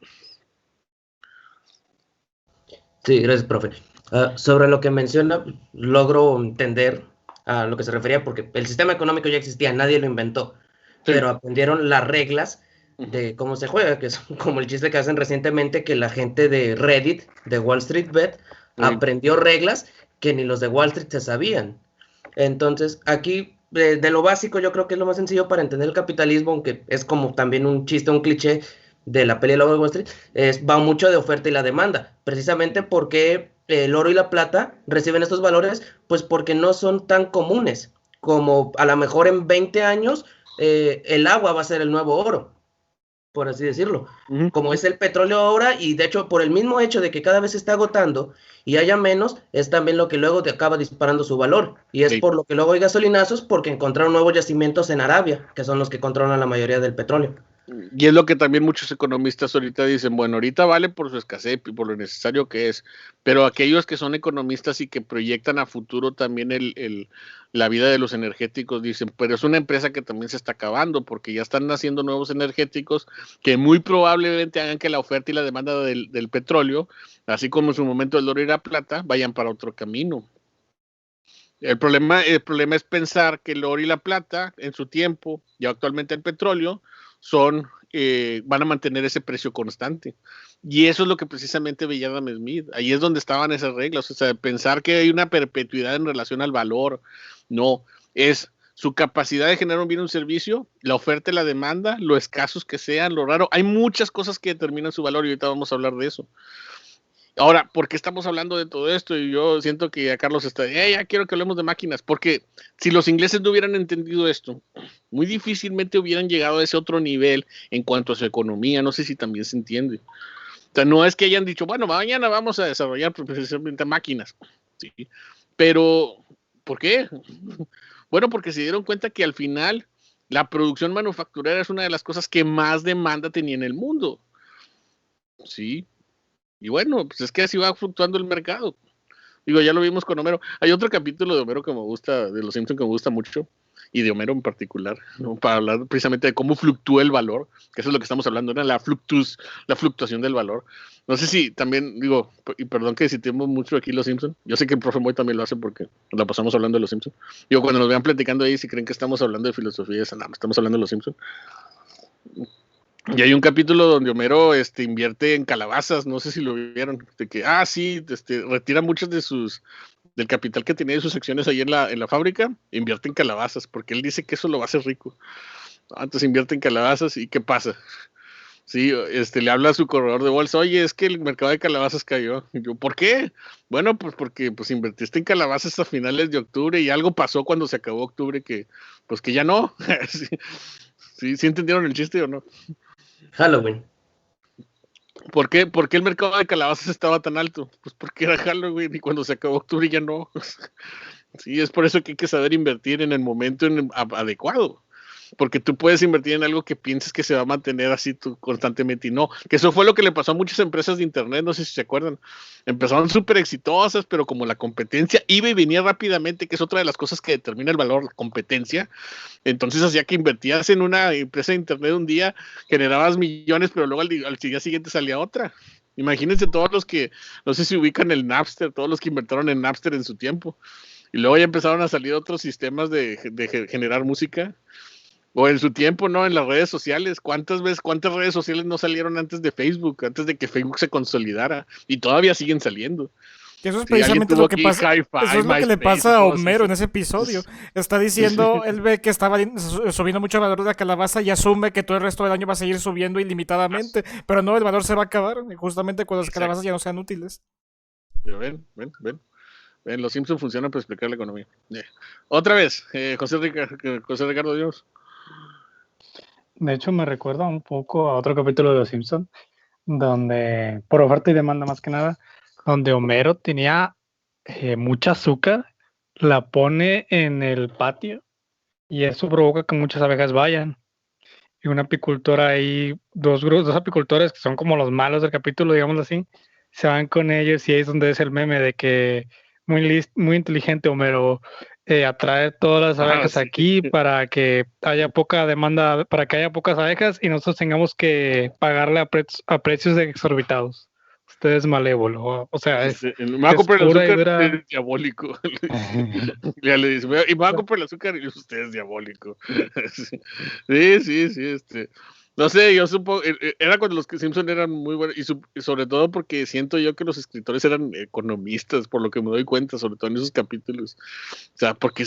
Sí, gracias, profe. Sobre lo que menciona, logro entender a lo que se refería, porque el sistema económico ya existía, nadie lo inventó, sí, pero aprendieron las reglas de cómo se juega, que es como el chiste que hacen recientemente, que la gente de Reddit, de Wall Street Bet, aprendió reglas que ni los de Wall Street se sabían. Entonces, aquí, de lo básico, yo creo que es lo más sencillo para entender el capitalismo, aunque es como también un chiste, un cliché de la peli de Lobo de Wall Street, va mucho de oferta y la demanda, precisamente porque el oro y la plata reciben estos valores, pues porque no son tan comunes, como a lo mejor en 20 años el agua va a ser el nuevo oro, por así decirlo, como es el petróleo ahora, y de hecho por el mismo hecho de que cada vez se está agotando y haya menos, es también lo que luego te acaba disparando su valor, y es por lo que luego hay gasolinazos, porque encontraron nuevos yacimientos en Arabia, que son los que controlan la mayoría del petróleo. Y es lo que también muchos economistas ahorita dicen, bueno, ahorita vale por su escasez y por lo necesario que es, pero aquellos que son economistas y que proyectan a futuro también la vida de los energéticos dicen, pero es una empresa que también se está acabando porque ya están naciendo nuevos energéticos que muy probablemente hagan que la oferta y la demanda del petróleo, así como en su momento el oro y la plata, vayan para otro camino. El problema es pensar que el oro y la plata en su tiempo y actualmente el petróleo van a mantener ese precio constante. Y eso es lo que precisamente veía Adam Smith. Ahí es donde estaban esas reglas. O sea, pensar que hay una perpetuidad en relación al valor. No, es su capacidad de generar un bien o un servicio, la oferta y la demanda, lo escasos que sean, lo raro. Hay muchas cosas que determinan su valor y ahorita vamos a hablar de eso. Ahora, ¿por qué estamos hablando de todo esto? Y yo siento que a Carlos está, ya quiero que hablemos de máquinas, porque si los ingleses no hubieran entendido esto, muy difícilmente hubieran llegado a ese otro nivel en cuanto a su economía, no sé si también se entiende. O sea, no es que hayan dicho, bueno, mañana vamos a desarrollar precisamente máquinas, ¿sí? Pero, ¿por qué? Bueno, porque se dieron cuenta que al final la producción manufacturera es una de las cosas que más demanda tenía en el mundo, ¿sí? Y bueno, pues es que así va fluctuando el mercado. Digo, ya lo vimos con Homero. Hay otro capítulo de Homero que me gusta, de Los Simpsons, que me gusta mucho, y de Homero en particular, ¿no? Para hablar precisamente de cómo fluctúa el valor, que eso es lo que estamos hablando, ¿no? La fluctuación del valor. No sé si también, digo, y perdón que citemos mucho aquí Los Simpsons, yo sé que el profe Moy también lo hace porque la pasamos hablando de Los Simpsons. Digo, cuando nos vean platicando ahí, si creen que estamos hablando de filosofía, nada, estamos hablando de Los Simpsons. Y hay un capítulo donde Homero invierte en calabazas, no sé si lo vieron, de que, sí, retira muchos del capital que tenía de sus acciones ahí en la fábrica, invierte en calabazas, porque él dice que eso lo va a hacer rico. Entonces invierte en calabazas, ¿y qué pasa? Sí, le habla a su corredor de bolsa, oye, es que el mercado de calabazas cayó. Y yo, ¿por qué? Bueno, pues porque invertiste en calabazas a finales de octubre y algo pasó cuando se acabó octubre que ya no. ¿Sí entendieron el chiste o no? Halloween. ¿Por qué el mercado de calabazas estaba tan alto? Pues porque era Halloween y cuando se acabó octubre ya no. Sí, es por eso que hay que saber invertir en el momento adecuado. porque tú puedes invertir en algo que pienses que se va a mantener así tú constantemente y no, que eso fue lo que le pasó a muchas empresas de internet, no sé si se acuerdan, empezaron súper exitosas, pero como la competencia iba y venía rápidamente, que es otra de las cosas que determina el valor, la competencia, entonces hacía que invertías en una empresa de internet un día, generabas millones, pero luego al día siguiente salía otra. Imagínense todos los que, no sé si ubican el Napster, todos los que invirtieron en Napster en su tiempo. Y luego ya empezaron a salir otros sistemas de generar música. O en su tiempo, ¿no? En las redes sociales. ¿Cuántas redes sociales no salieron antes de Facebook? Antes de que Facebook se consolidara. Y todavía siguen saliendo. Que eso es precisamente lo que pasa. Eso es lo que le pasa a Homero en ese episodio. Está diciendo, él ve que estaba subiendo mucho el valor de la calabaza y asume que todo el resto del año va a seguir subiendo ilimitadamente. Pero no, el valor se va a acabar justamente cuando las calabazas ya no sean útiles. Ven, los Simpsons funcionan para explicar la economía. Otra vez, José Ricardo Dios. De hecho, me recuerda un poco a otro capítulo de Los Simpsons, donde, por oferta y demanda más que nada, donde Homero tenía mucha azúcar, la pone en el patio y eso provoca que muchas abejas vayan. Y una apicultora ahí, dos apicultores que son como los malos del capítulo, digamos así, se van con ellos y ahí es donde es el meme de que muy inteligente Homero, atrae todas las abejas aquí para que haya poca demanda, para que haya pocas abejas y nosotros tengamos que pagarle a precios exorbitados. Usted es malévolo, o sea, me va a comprar el azúcar, es diabólico. Ya le dice, y me va a comprar el azúcar y usted es diabólico. Sí, no sé, yo supongo, era cuando los Simpson eran muy buenos, y sobre todo porque siento yo que los escritores eran economistas, por lo que me doy cuenta, sobre todo en esos capítulos. O sea, porque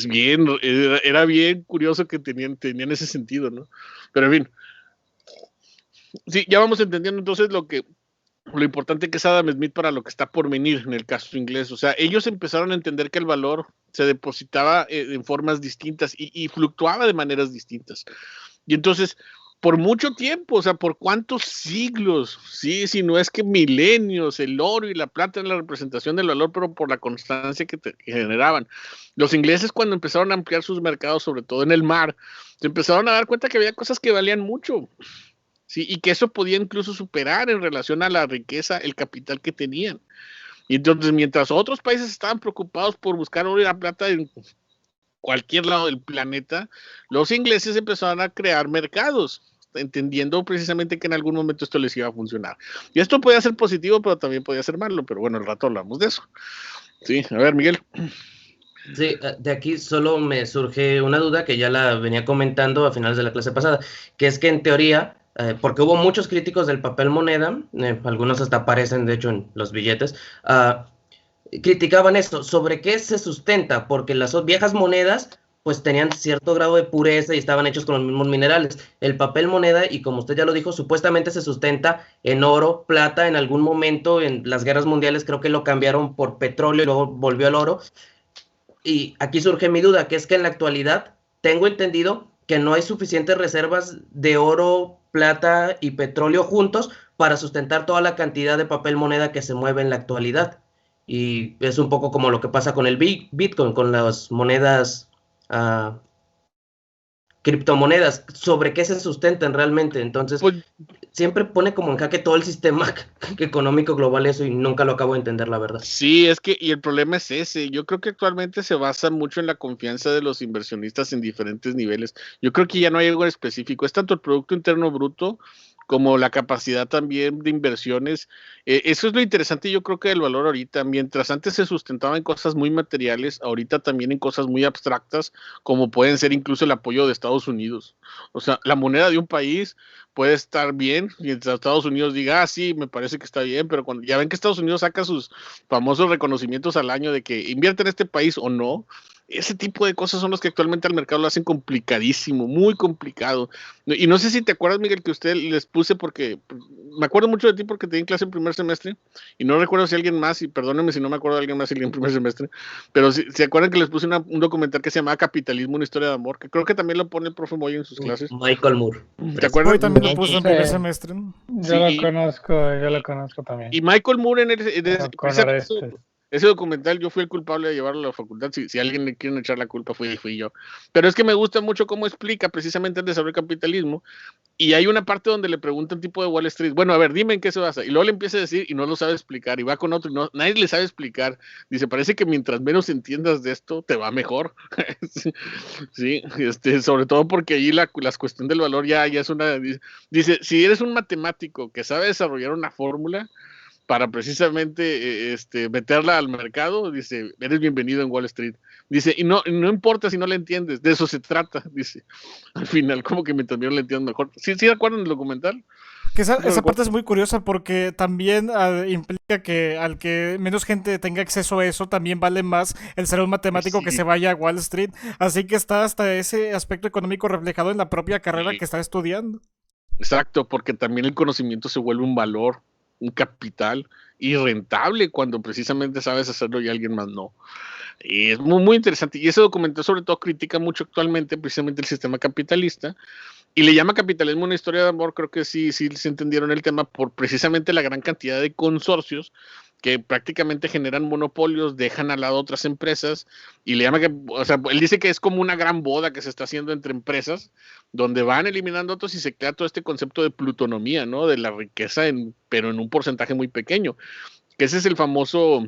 era bien curioso que tenían ese sentido, ¿no? Pero en fin, sí, ya vamos entendiendo entonces lo importante que es Adam Smith para lo que está por venir en el caso inglés. O sea, ellos empezaron a entender que el valor se depositaba en formas distintas y fluctuaba de maneras distintas. Y entonces, por mucho tiempo, o sea, por cuántos siglos, sí, si no es que milenios, el oro y la plata en la representación del valor, pero por la constancia que generaban. Los ingleses, cuando empezaron a ampliar sus mercados, sobre todo en el mar, se empezaron a dar cuenta que había cosas que valían mucho. Sí, y que eso podía incluso superar en relación a la riqueza, el capital que tenían. Y entonces, mientras otros países estaban preocupados por buscar oro y la plata en cualquier lado del planeta, los ingleses empezaron a crear mercados, entendiendo precisamente que en algún momento esto les iba a funcionar. Y esto podía ser positivo, pero también podía ser malo, pero bueno, al rato hablamos de eso. Sí, a ver, Miguel. Sí, de aquí solo me surge una duda que ya la venía comentando a finales de la clase pasada, que es que en teoría, porque hubo muchos críticos del papel moneda, algunos hasta aparecen de hecho en los billetes, criticaban esto, sobre qué se sustenta, porque las viejas monedas pues tenían cierto grado de pureza y estaban hechos con los mismos minerales. El papel moneda, y como usted ya lo dijo, supuestamente se sustenta en oro, plata, en algún momento en las guerras mundiales creo que lo cambiaron por petróleo y luego volvió al oro. Y aquí surge mi duda, que es que en la actualidad tengo entendido que no hay suficientes reservas de oro, plata y petróleo juntos para sustentar toda la cantidad de papel moneda que se mueve en la actualidad. Y es un poco como lo que pasa con el Bitcoin, con las monedas, criptomonedas, sobre qué se sustentan realmente. Entonces, pues, siempre pone como en jaque todo el sistema económico global eso y nunca lo acabo de entender, la verdad. Sí, es que, y el problema es ese, yo creo que actualmente se basa mucho en la confianza de los inversionistas en diferentes niveles. Yo creo que ya no hay algo específico, es tanto el Producto Interno Bruto como la capacidad también de inversiones. Eso es lo interesante, yo creo que del valor ahorita, mientras antes se sustentaba en cosas muy materiales, ahorita también en cosas muy abstractas, como pueden ser incluso el apoyo de Estados Unidos. O sea, la moneda de un país puede estar bien, mientras Estados Unidos diga, sí, me parece que está bien, pero cuando ya ven que Estados Unidos saca sus famosos reconocimientos al año de que invierte en este país o no, ese tipo de cosas son los que actualmente al mercado lo hacen complicadísimo, muy complicado. Y no sé si te acuerdas, Miguel, que usted les puse porque, me acuerdo mucho de ti porque te di clase en primer semestre, y no recuerdo si alguien más, y perdónenme si no me acuerdo de alguien más en primer semestre, pero si se acuerdan que les puse un documental que se llamaba Capitalismo, una historia de amor, que creo que también lo pone el profe Moy en sus clases. Michael Moore. ¿Te acuerdas? Hoy también lo puso en primer semestre. Yo lo conozco también. Y Michael Moore en ese Ese documental yo fui el culpable de llevarlo a la facultad. Si alguien le quiere echar la culpa, fui yo. Pero es que me gusta mucho cómo explica precisamente el desarrollo del capitalismo. Y hay una parte donde le pregunta un tipo de Wall Street, bueno, a ver, dime en qué se basa. Y luego le empieza a decir y no lo sabe explicar. Y va con otro y nadie le sabe explicar. Dice, parece que mientras menos entiendas de esto, te va mejor. Sí, sobre todo porque allí la cuestión del valor ya es una... Dice, si eres un matemático que sabe desarrollar una fórmula para precisamente meterla al mercado, dice, eres bienvenido en Wall Street. Dice, y no importa si no la entiendes, de eso se trata, dice. Al final, como que mientras menos la entiendes mejor. ¿Sí recuerdan el documental? Que esa parte es muy curiosa porque también implica que al que menos gente tenga acceso a eso, también vale más el ser un matemático que se vaya a Wall Street. Así que está hasta ese aspecto económico reflejado en la propia carrera que está estudiando. Exacto, porque también el conocimiento se vuelve un valor, un capital y rentable cuando precisamente sabes hacerlo y alguien más no. Y es muy, muy interesante. Y ese documental sobre todo critica mucho actualmente precisamente el sistema capitalista y le llama capitalismo una historia de amor. Creo que sí se entendieron el tema por precisamente la gran cantidad de consorcios que prácticamente generan monopolios, dejan al lado otras empresas y le llama que, o sea, él dice que es como una gran boda que se está haciendo entre empresas donde van eliminando otros y se crea todo este concepto de plutonomía, ¿no? De la riqueza, pero en un porcentaje muy pequeño. Que ese es el famoso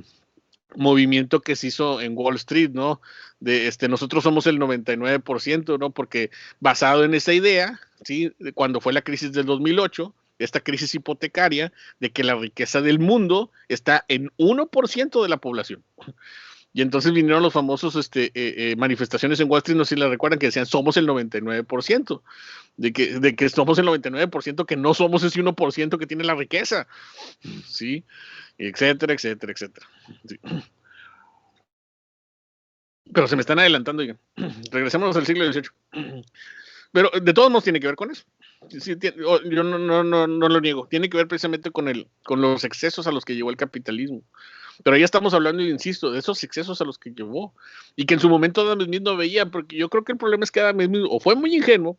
movimiento que se hizo en Wall Street, ¿no? De nosotros somos el 99%, ¿no? Porque basado en esa idea, ¿sí? Cuando fue la crisis del 2008, esta crisis hipotecaria de que la riqueza del mundo está en 1% de la población. Y entonces vinieron los famosos manifestaciones en Wall Street, no sé si la recuerdan, que decían somos el 99%, de que somos el 99%, que no somos ese 1% que tiene la riqueza, ¿sí? Etcétera, etcétera, etcétera. Sí. Pero se me están adelantando ya. Regresemos al siglo XVIII. Pero de todos modos tiene que ver con eso. Sí, yo no lo niego. Tiene que ver precisamente con los excesos a los que llevó el capitalismo. Pero ya estamos hablando, insisto, de esos excesos a los que llevó. Y que en su momento Adam Smith no veía, porque yo creo que el problema es que Adam Smith o fue muy ingenuo,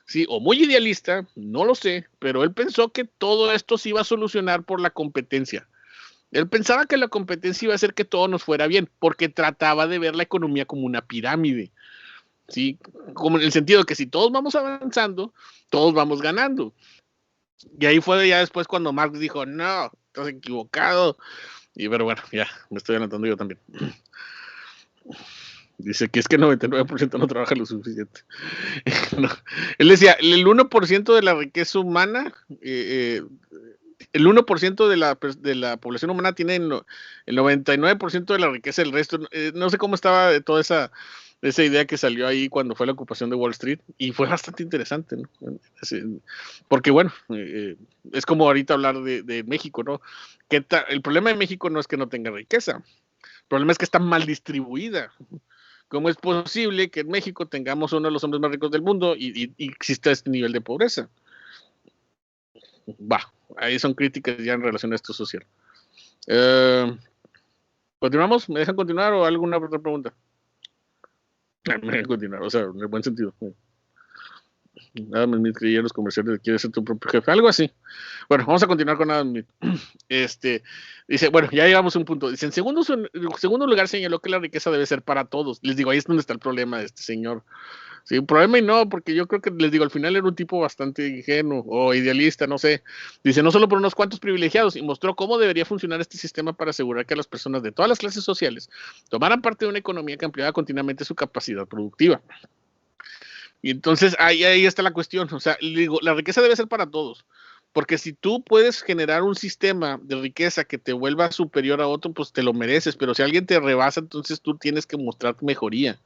sí, o muy idealista, no lo sé, pero él pensó que todo esto se iba a solucionar por la competencia. Él pensaba que la competencia iba a hacer que todo nos fuera bien, porque trataba de ver la economía como una pirámide. ¿Sí? Como en el sentido de que si todos vamos avanzando, todos vamos ganando. Y ahí fue ya después cuando Marx dijo, no, estás equivocado. Y pero bueno, ya, me estoy adelantando yo también. Dice que es que el 99% no trabaja lo suficiente. No. Él decía, el 1% de la riqueza humana, el 1% de la población humana tiene el 99% de la riqueza del resto. No sé cómo estaba de toda esa idea que salió ahí cuando fue la ocupación de Wall Street, y fue bastante interesante, ¿no? Porque bueno, es como ahorita hablar de México, ¿no? El problema de México no es que no tenga riqueza, el problema es que está mal distribuida. ¿Cómo es posible que en México tengamos uno de los hombres más ricos del mundo y exista este nivel de pobreza? Ahí son críticas ya en relación a esto social. ¿Continuamos? ¿Me dejan continuar o alguna otra pregunta? Me dejan continuar, o sea, en el buen sentido. Adam Smith creía en los comerciales de quieres ser tu propio jefe, algo así. Bueno, vamos a continuar con Adam Smith. Dice, bueno, ya llegamos a un punto. Dice, en segundo lugar señaló que la riqueza debe ser para todos. Les digo, ahí es donde está el problema de este señor. Sí, un problema y no, porque yo creo que, les digo, al final era un tipo bastante ingenuo o idealista, no sé. Dice, no solo por unos cuantos privilegiados, y mostró cómo debería funcionar este sistema para asegurar que las personas de todas las clases sociales tomaran parte de una economía que ampliara continuamente su capacidad productiva. Y entonces ahí está la cuestión, o sea, digo, la riqueza debe ser para todos, porque si tú puedes generar un sistema de riqueza que te vuelva superior a otro, pues te lo mereces, pero si alguien te rebasa, entonces tú tienes que mostrar mejoría.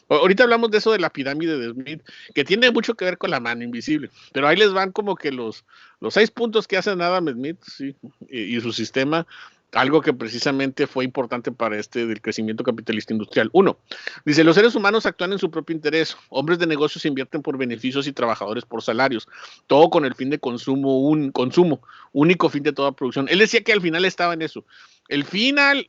Ahorita hablamos de eso de la pirámide de Smith, que tiene mucho que ver con la mano invisible, pero ahí les van como que los 6 puntos que hacen Adam Smith, ¿sí? y su sistema, algo que precisamente fue importante para del crecimiento capitalista industrial. 1, dice, los seres humanos actúan en su propio interés, hombres de negocios invierten por beneficios y trabajadores por salarios, todo con el fin de consumo, único fin de toda producción. Él decía que al final estaba en eso. El final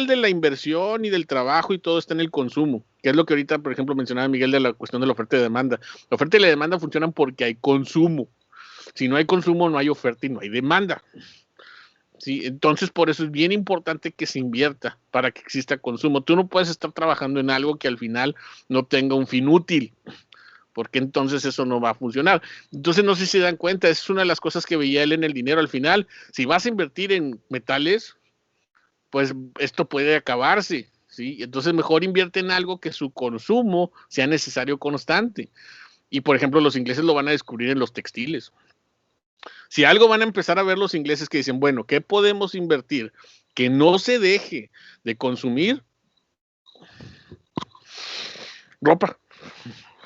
de la inversión y del trabajo y todo está en el consumo, que es lo que ahorita, por ejemplo, mencionaba Miguel de la cuestión de la oferta y demanda. La oferta y la demanda funcionan porque hay consumo. Si no hay consumo, no hay oferta y no hay demanda. ¿sí? Entonces, por eso es bien importante que se invierta para que exista consumo. Tú no puedes estar trabajando en algo que al final no tenga un fin útil, porque entonces eso no va a funcionar. Entonces, no sé si se dan cuenta, es una de las cosas que veía él en el dinero. Al final, si vas a invertir en metales, pues esto puede acabarse, ¿sí? Entonces, mejor invierte en algo que su consumo sea necesario constante. Y, por ejemplo, los ingleses lo van a descubrir en los textiles. Si algo van a empezar a ver los ingleses que dicen, bueno, ¿qué podemos invertir que no se deje de consumir? Ropa,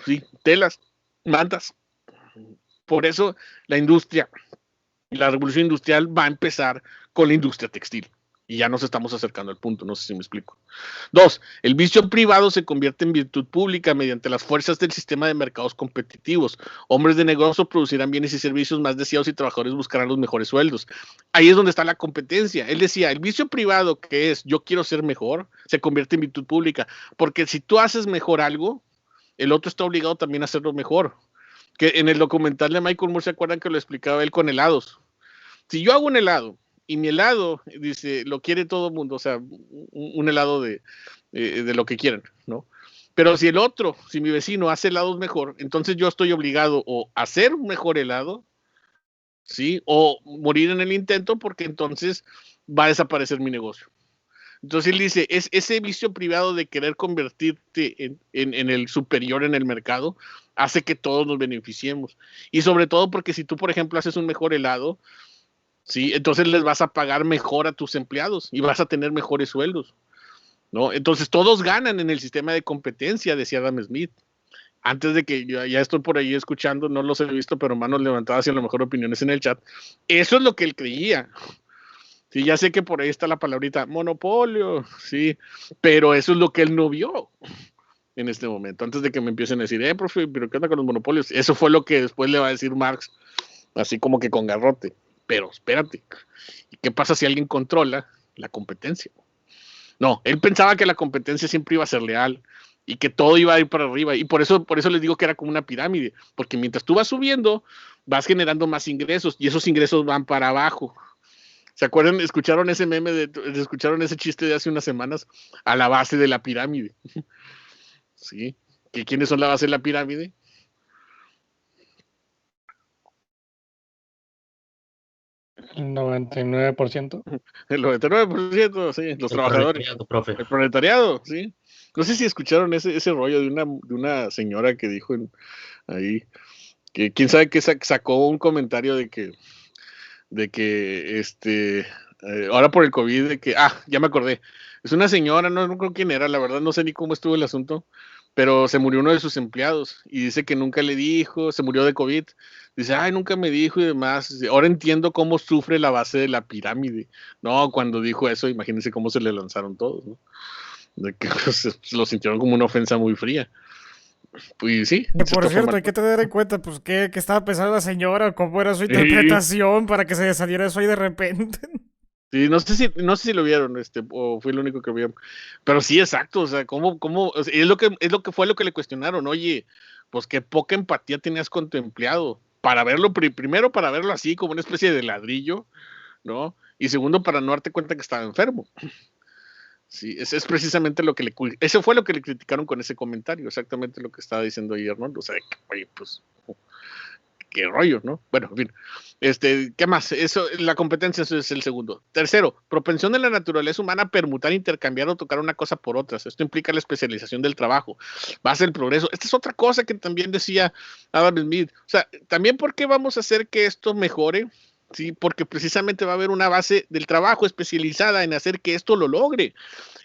sí, telas, mantas. Por eso la industria, la revolución industrial va a empezar con la industria textil. Y ya nos estamos acercando al punto, no sé si me explico. 2. El vicio privado se convierte en virtud pública mediante las fuerzas del sistema de mercados competitivos. Hombres de negocio producirán bienes y servicios más deseados y trabajadores buscarán los mejores sueldos. Ahí es donde está la competencia. Él decía, el vicio privado, que es yo quiero ser mejor, se convierte en virtud pública. Porque si tú haces mejor algo, el otro está obligado también a hacerlo mejor. Que en el documental de Michael Moore, ¿se acuerdan que lo explicaba él con helados? Si yo hago un helado, y mi helado, dice, lo quiere todo el mundo, o sea, un helado de lo que quieran, ¿no? Pero si el otro, si mi vecino hace helados mejor, entonces yo estoy obligado o a hacer un mejor helado, ¿sí? O morir en el intento porque entonces va a desaparecer mi negocio. Entonces él dice, es ese vicio privado de querer convertirte en el superior en el mercado, hace que todos nos beneficiemos. Y sobre todo porque si tú, por ejemplo, haces un mejor helado, ¿sí? Entonces les vas a pagar mejor a tus empleados y vas a tener mejores sueldos, ¿no? Entonces todos ganan en el sistema de competencia, decía Adam Smith. Antes de que yo ya estoy por ahí escuchando, no los he visto, pero manos levantadas y a lo mejor opiniones en el chat. Eso es lo que él creía. Sí, ya sé que por ahí está la palabrita monopolio, sí, pero eso es lo que él no vio en este momento. Antes de que me empiecen a decir, profe, pero ¿qué onda con los monopolios? Eso fue lo que después le va a decir Marx, así como que con garrote. Pero espérate, ¿y qué pasa si alguien controla la competencia? No, él pensaba que la competencia siempre iba a ser leal y que todo iba a ir para arriba. Y por eso les digo que era como una pirámide, porque mientras tú vas subiendo, vas generando más ingresos y esos ingresos van para abajo. ¿Se acuerdan? ¿Escucharon ese meme, escucharon ese chiste de hace unas semanas? A la base de la pirámide. ¿Sí? ¿Quiénes son la base de la pirámide? El 99%. El 99%, sí, los trabajadores. Profe. El proletariado, sí. No sé si escucharon ese rollo de una señora que dijo ahí, que quién sabe que sacó un comentario de que ahora por el COVID, de que, ya me acordé, es una señora, no creo quién era, la verdad no sé ni cómo estuvo el asunto, pero se murió uno de sus empleados y dice que nunca le dijo, se murió de COVID, dice, nunca me dijo y demás, ahora entiendo cómo sufre la base de la pirámide. No, cuando dijo eso, imagínense cómo se le lanzaron todos, ¿no? De que pues, lo sintieron como una ofensa muy fría. Pues sí. Y por cierto, hay que tener en cuenta, pues, qué estaba pensando la señora, cómo era su interpretación para que se saliera eso ahí de repente. Sí, no sé si lo vieron, o fue el único que vieron, pero sí, exacto, o sea, cómo, o sea, es lo que fue lo que le cuestionaron, oye, pues qué poca empatía tenías con tu empleado, para verlo, primero para verlo así, como una especie de ladrillo, ¿no? Y segundo, para no darte cuenta que estaba enfermo. Sí, es precisamente eso fue lo que le criticaron con ese comentario, exactamente lo que estaba diciendo ayer, ¿no? O sea, oye, pues, qué rollo, ¿no? Bueno, en fin, ¿qué más? Eso, la competencia, eso es el segundo. Tercero, propensión de la naturaleza humana a permutar, intercambiar o tocar una cosa por otras. Esto implica la especialización del trabajo, base del progreso. Esta es otra cosa que también decía Adam Smith. O sea, también, ¿por qué vamos a hacer que esto mejore? Sí, porque precisamente va a haber una base del trabajo especializada en hacer que esto lo logre.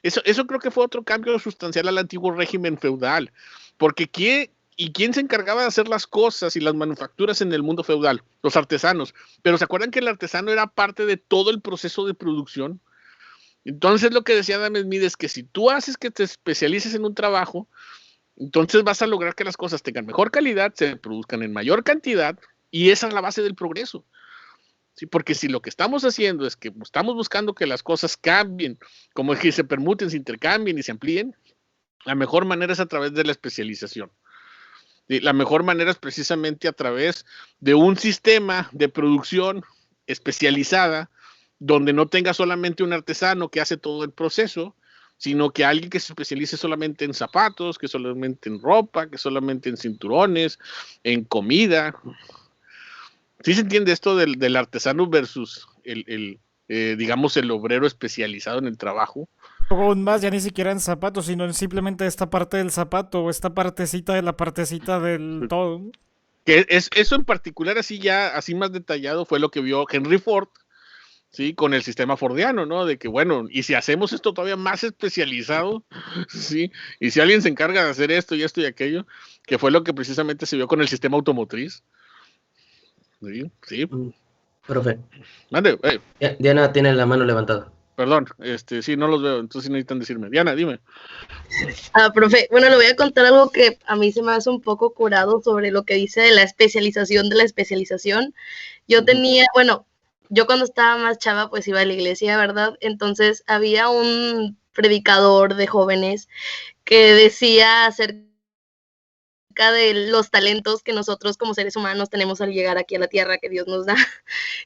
Eso creo que fue otro cambio sustancial al antiguo régimen feudal, porque ¿quién se encargaba de hacer las cosas y las manufacturas en el mundo feudal? Los artesanos. Pero ¿se acuerdan que el artesano era parte de todo el proceso de producción? Entonces lo que decía Adam Smith es que si tú haces que te especialices en un trabajo, entonces vas a lograr que las cosas tengan mejor calidad, se produzcan en mayor cantidad, y esa es la base del progreso. Sí, porque si lo que estamos haciendo es que estamos buscando que las cosas cambien, como es que se permuten, se intercambien y se amplíen, la mejor manera es a través de la especialización. Sí, la mejor manera es precisamente a través de un sistema de producción especializada, donde no tenga solamente un artesano que hace todo el proceso, sino que alguien que se especialice solamente en zapatos, que solamente en ropa, que solamente en cinturones, en comida. ¿Sí se entiende esto del artesano versus digamos, el obrero especializado en el trabajo? O aún más, ya ni siquiera en zapatos, sino en simplemente esta parte del zapato o esta partecita de la partecita del todo. Que eso en particular, así más detallado, fue lo que vio Henry Ford, ¿sí? Con el sistema fordiano, ¿no? De que, bueno, y si hacemos esto todavía más especializado, ¿sí? Y si alguien se encarga de hacer esto y aquello, que fue lo que precisamente se vio con el sistema automotriz. Sí. Profe. Mande, Diana tiene la mano levantada. Perdón, sí, no los veo, entonces necesitan decirme. Diana, dime. Profe, bueno, le voy a contar algo que a mí se me hace un poco curado sobre lo que dice de la especialización de la especialización. Yo cuando estaba más chava, pues iba a la iglesia, ¿verdad? Entonces había un predicador de jóvenes que decía acerca de los talentos que nosotros como seres humanos tenemos al llegar aquí a la tierra que Dios nos da.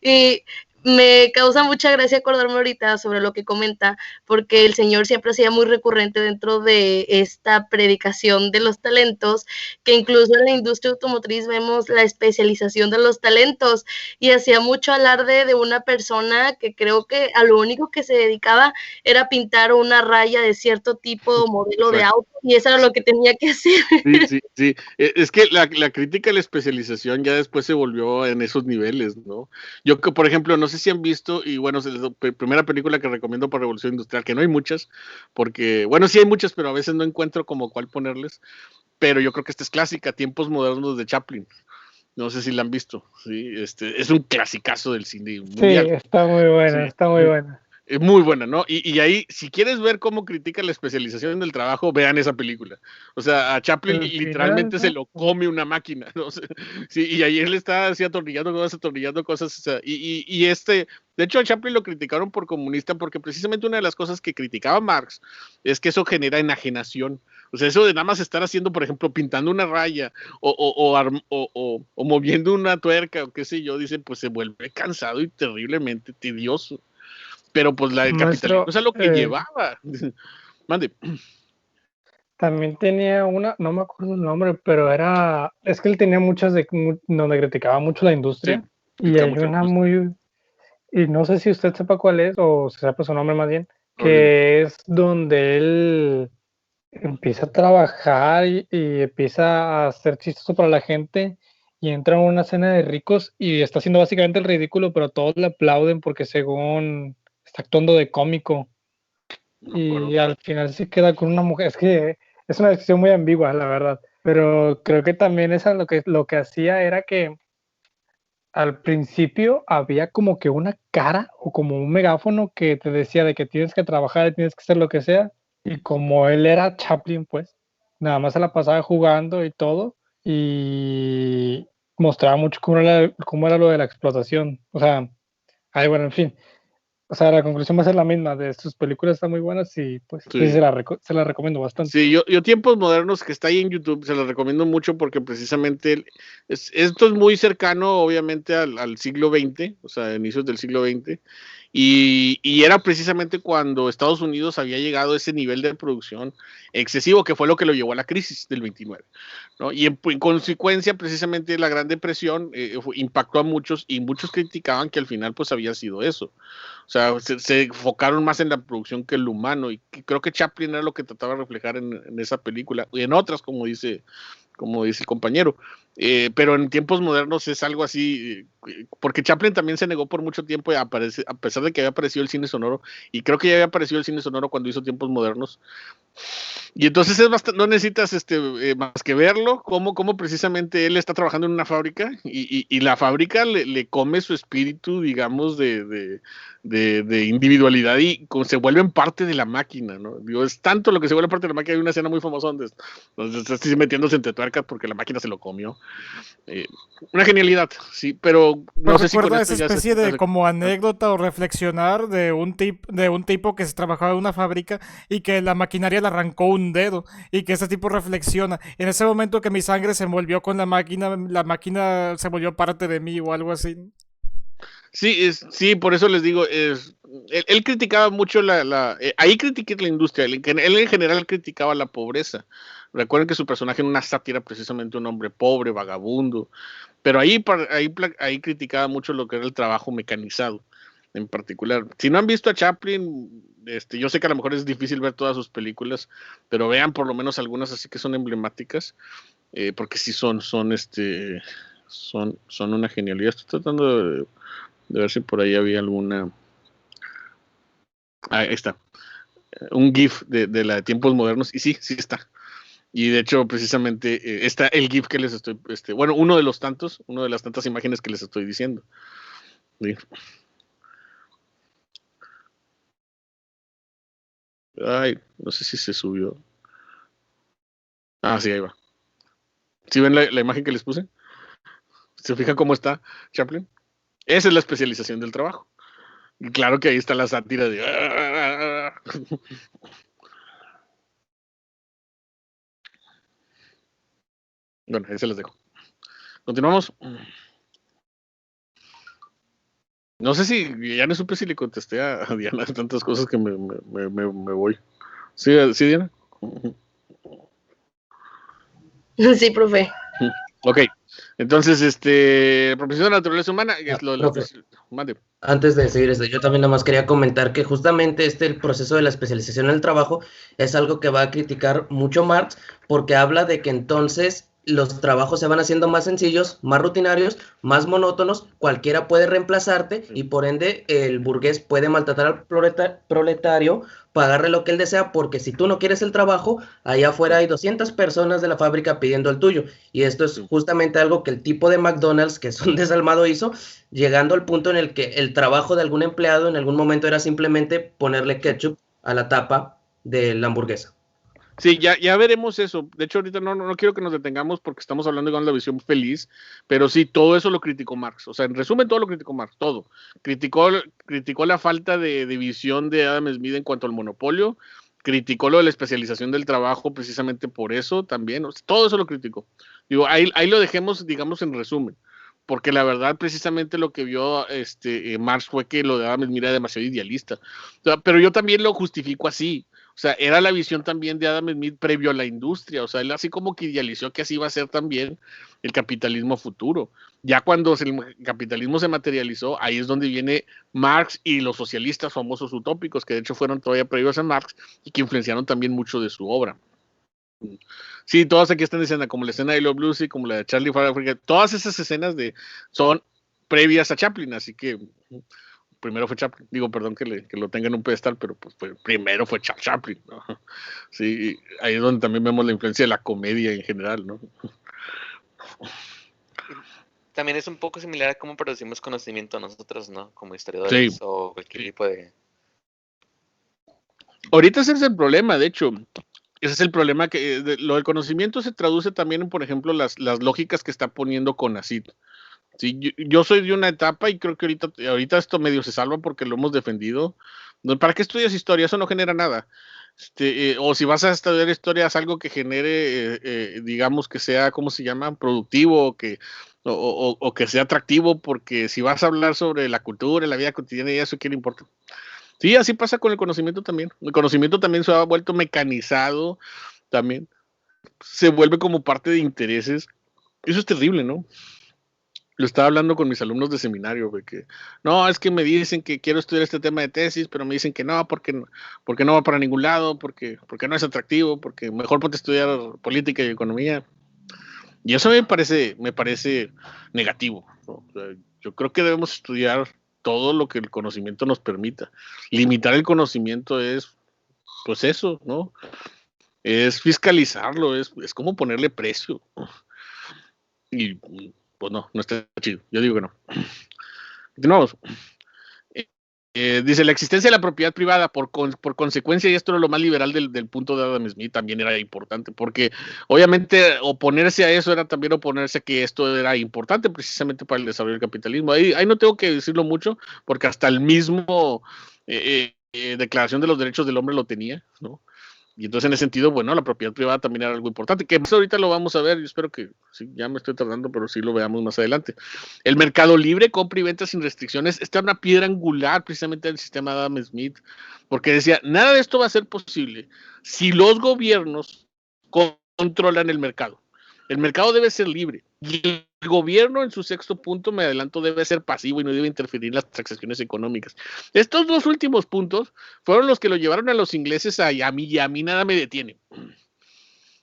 Y me causa mucha gracia acordarme ahorita sobre lo que comenta, porque el Señor siempre hacía muy recurrente dentro de esta predicación de los talentos, que incluso en la industria automotriz vemos la especialización de los talentos, y hacía mucho alarde de una persona que creo que a lo único que se dedicaba era pintar una raya de cierto tipo o modelo de auto, y eso era lo que tenía que hacer. Sí. Es que la crítica a la especialización ya después se volvió en esos niveles, ¿no? Yo que, por ejemplo, no sé si han visto, y bueno, es la primera película que recomiendo para Revolución Industrial, que no hay muchas, porque, bueno, sí hay muchas, pero a veces no encuentro como cuál ponerles, pero yo creo que esta es clásica, Tiempos Modernos de Chaplin. No sé si la han visto, sí, es un clasicazo del cine mundial. Sí, está muy buena, está muy buena. Es muy buena, ¿no? Y ahí, si quieres ver cómo critica la especialización del trabajo, vean esa película. O sea, a Chaplin literalmente se lo come una máquina, ¿no? Sí, y ahí él está así atornillando cosas, o sea, de hecho a Chaplin lo criticaron por comunista porque precisamente una de las cosas que criticaba Marx es que eso genera enajenación. O sea, eso de nada más estar haciendo, por ejemplo, pintando una raya o moviendo una tuerca o qué sé yo, dice, pues se vuelve cansado y terriblemente tedioso. Pero pues el capitalismo es lo que llevaba. Mande. También tenía una, no me acuerdo el nombre, pero es que él tenía muchas donde criticaba mucho la industria. Sí, y hay una y no sé si usted sepa cuál es, o se sepa su nombre más bien, que es donde él empieza a trabajar y empieza a hacer chistoso para la gente y entra en una cena de ricos y está haciendo básicamente el ridículo, pero todos le aplauden porque según está actuando de cómico. Y al final se queda con una mujer. Es que es una decisión muy ambigua, la verdad. Pero creo que también lo que hacía era que al principio había como que una cara o como un megáfono que te decía de que tienes que trabajar, tienes que hacer lo que sea. Y como él era Chaplin, pues, nada más se la pasaba jugando y todo. Y mostraba mucho cómo era lo de la explotación. O sea, bueno, en fin. O sea, la conclusión va a ser la misma, de sus películas están muy buenas y pues sí, se la recomiendo bastante. Sí, yo Tiempos Modernos, que está ahí en YouTube, se las recomiendo mucho porque precisamente esto es muy cercano obviamente al siglo XX, o sea, inicios del siglo XX, y era precisamente cuando Estados Unidos había llegado a ese nivel de producción excesivo, que fue lo que lo llevó a la crisis del 29, ¿no? Y en consecuencia, precisamente la Gran Depresión impactó a muchos y muchos criticaban que al final pues había sido eso. O sea, se enfocaron más en la producción que en lo humano, y creo que Chaplin era lo que trataba de reflejar en esa película, y en otras, como dice el compañero. Pero en Tiempos Modernos es algo así, porque Chaplin también se negó por mucho tiempo a pesar de que había aparecido el cine sonoro, y creo que ya había aparecido el cine sonoro cuando hizo Tiempos Modernos. Y entonces no necesitas más que verlo, cómo precisamente él está trabajando en una fábrica y la fábrica le come su espíritu, digamos, de individualidad, y se vuelven parte de la máquina, ¿no? Digo, es tanto lo que se vuelve parte de la máquina. Hay una escena muy famosa donde está así metiéndose entre tuercas porque la máquina se lo comió. Una genialidad, sí, pero no sé si con esa especie de como anécdota o reflexionar de un tipo que se trabajaba en una fábrica y que la maquinaria le arrancó un dedo, y que ese tipo reflexiona: en ese momento que mi sangre se envolvió con la máquina se volvió parte de mí, o algo así. Sí, por eso les digo, él criticaba mucho ahí critiqué la industria, él en general criticaba la pobreza. Recuerden que su personaje en una sátira precisamente un hombre pobre, vagabundo, pero ahí criticaba mucho lo que era el trabajo mecanizado, en particular. Si no han visto a Chaplin, yo sé que a lo mejor es difícil ver todas sus películas, pero vean por lo menos algunas así que son emblemáticas, porque sí son una genialidad. Estoy tratando de ver si por ahí había alguna. Ahí está. Un GIF de la de tiempos modernos. Y sí está. Y de hecho, precisamente, está el GIF que les estoy. Bueno, una de las tantas imágenes que les estoy diciendo. ¿Sí? Ay, no sé si se subió. Sí, ahí va. ¿Sí ven la imagen que les puse? ¿Se fijan cómo está Chaplin? Esa es la especialización del trabajo. Y claro que ahí está la sátira de... Bueno, ahí se les dejo. Continuamos. No sé si, ya no supe si le contesté a Diana tantas cosas que me voy. ¿Sí, Diana? Sí, profe. Ok, entonces, profesión de naturaleza humana, es lo de profe, antes de seguir yo también nada más quería comentar que justamente el proceso de la especialización en el trabajo es algo que va a criticar mucho Marx, porque habla de que entonces los trabajos se van haciendo más sencillos, más rutinarios, más monótonos, cualquiera puede reemplazarte y por ende el burgués puede maltratar al proletario, pagarle lo que él desea, porque si tú no quieres el trabajo, allá afuera hay 200 personas de la fábrica pidiendo el tuyo. Y esto es justamente algo que el tipo de McDonald's, que es un desalmado, hizo, llegando al punto en el que el trabajo de algún empleado en algún momento era simplemente ponerle ketchup a la tapa de la hamburguesa. Sí, ya veremos eso. De hecho, ahorita no quiero que nos detengamos porque estamos hablando de la visión feliz, pero sí, todo eso lo criticó Marx. O sea, en resumen, todo lo criticó Marx, todo. Criticó la falta de visión de Adam Smith en cuanto al monopolio, criticó lo de la especialización del trabajo precisamente por eso también. O sea, todo eso lo criticó. Digo, ahí lo dejemos, digamos, en resumen. Porque la verdad, precisamente lo que vio Marx fue que lo de Adam Smith era demasiado idealista. O sea, pero yo también lo justifico así. O sea, era la visión también de Adam Smith previo a la industria. O sea, él así como que idealizó que así iba a ser también el capitalismo futuro. Ya cuando el capitalismo se materializó, ahí es donde viene Marx y los socialistas famosos utópicos, que de hecho fueron todavía previos a Marx y que influenciaron también mucho de su obra. Sí, todas aquí están diciendo, como la escena de Love Lucy, como la de Charlie Fry, todas esas escenas son previas a Chaplin, así que primero fue Chaplin, digo, perdón que lo tenga en un pedestal, pero pues primero fue Chaplin, ¿no? Sí, ahí es donde también vemos la influencia de la comedia en general, ¿no? También es un poco similar a cómo producimos conocimiento nosotros, ¿no? Como historiadores, sí, o cualquier tipo de... Ahorita ese es el problema, de hecho. Ese es el problema, que lo del conocimiento se traduce también en, por ejemplo, las lógicas que está poniendo CONACYT. Sí, yo soy de una etapa y creo que ahorita esto medio se salva porque lo hemos defendido. ¿Para qué estudias historia? Eso no genera nada. O si vas a estudiar historia, es algo que genere, digamos, que sea, ¿cómo se llama? Productivo, o que sea atractivo, porque si vas a hablar sobre la cultura, la vida cotidiana y eso, ¿qué le importa? Sí, así pasa con el conocimiento también. El conocimiento también se ha vuelto mecanizado, también se vuelve como parte de intereses. Eso es terrible, ¿no? Lo estaba hablando con mis alumnos de seminario, de que no, es que me dicen que quiero estudiar este tema de tesis, pero me dicen que no, porque no va para ningún lado, porque no es atractivo, porque mejor ponte a estudiar política y economía. Y eso me parece negativo, ¿no? O sea, yo creo que debemos estudiar todo lo que el conocimiento nos permita. Limitar el conocimiento es, pues eso, ¿no? Es fiscalizarlo, es como ponerle precio. Y pues no está chido. Yo digo que no. Continuamos. Dice, la existencia de la propiedad privada por consecuencia, y esto era lo más liberal del punto de Adam Smith, también era importante, porque obviamente oponerse a eso era también oponerse a que esto era importante precisamente para el desarrollo del capitalismo. Ahí no tengo que decirlo mucho, porque hasta el mismo Declaración de los Derechos del Hombre lo tenía, ¿no? Y entonces en ese sentido, bueno, la propiedad privada también era algo importante, que pues ahorita lo vamos a ver, yo espero que, sí, ya me estoy tardando, pero sí lo veamos más adelante. El mercado libre, compra y venta sin restricciones, esta es una piedra angular precisamente del sistema de Adam Smith, porque decía, nada de esto va a ser posible si los gobiernos controlan el mercado. El mercado debe ser libre. Y el gobierno, en su sexto punto, me adelanto, debe ser pasivo y no debe interferir en las transacciones económicas. Estos dos últimos puntos fueron los que lo llevaron a los ingleses y a mí nada me detiene.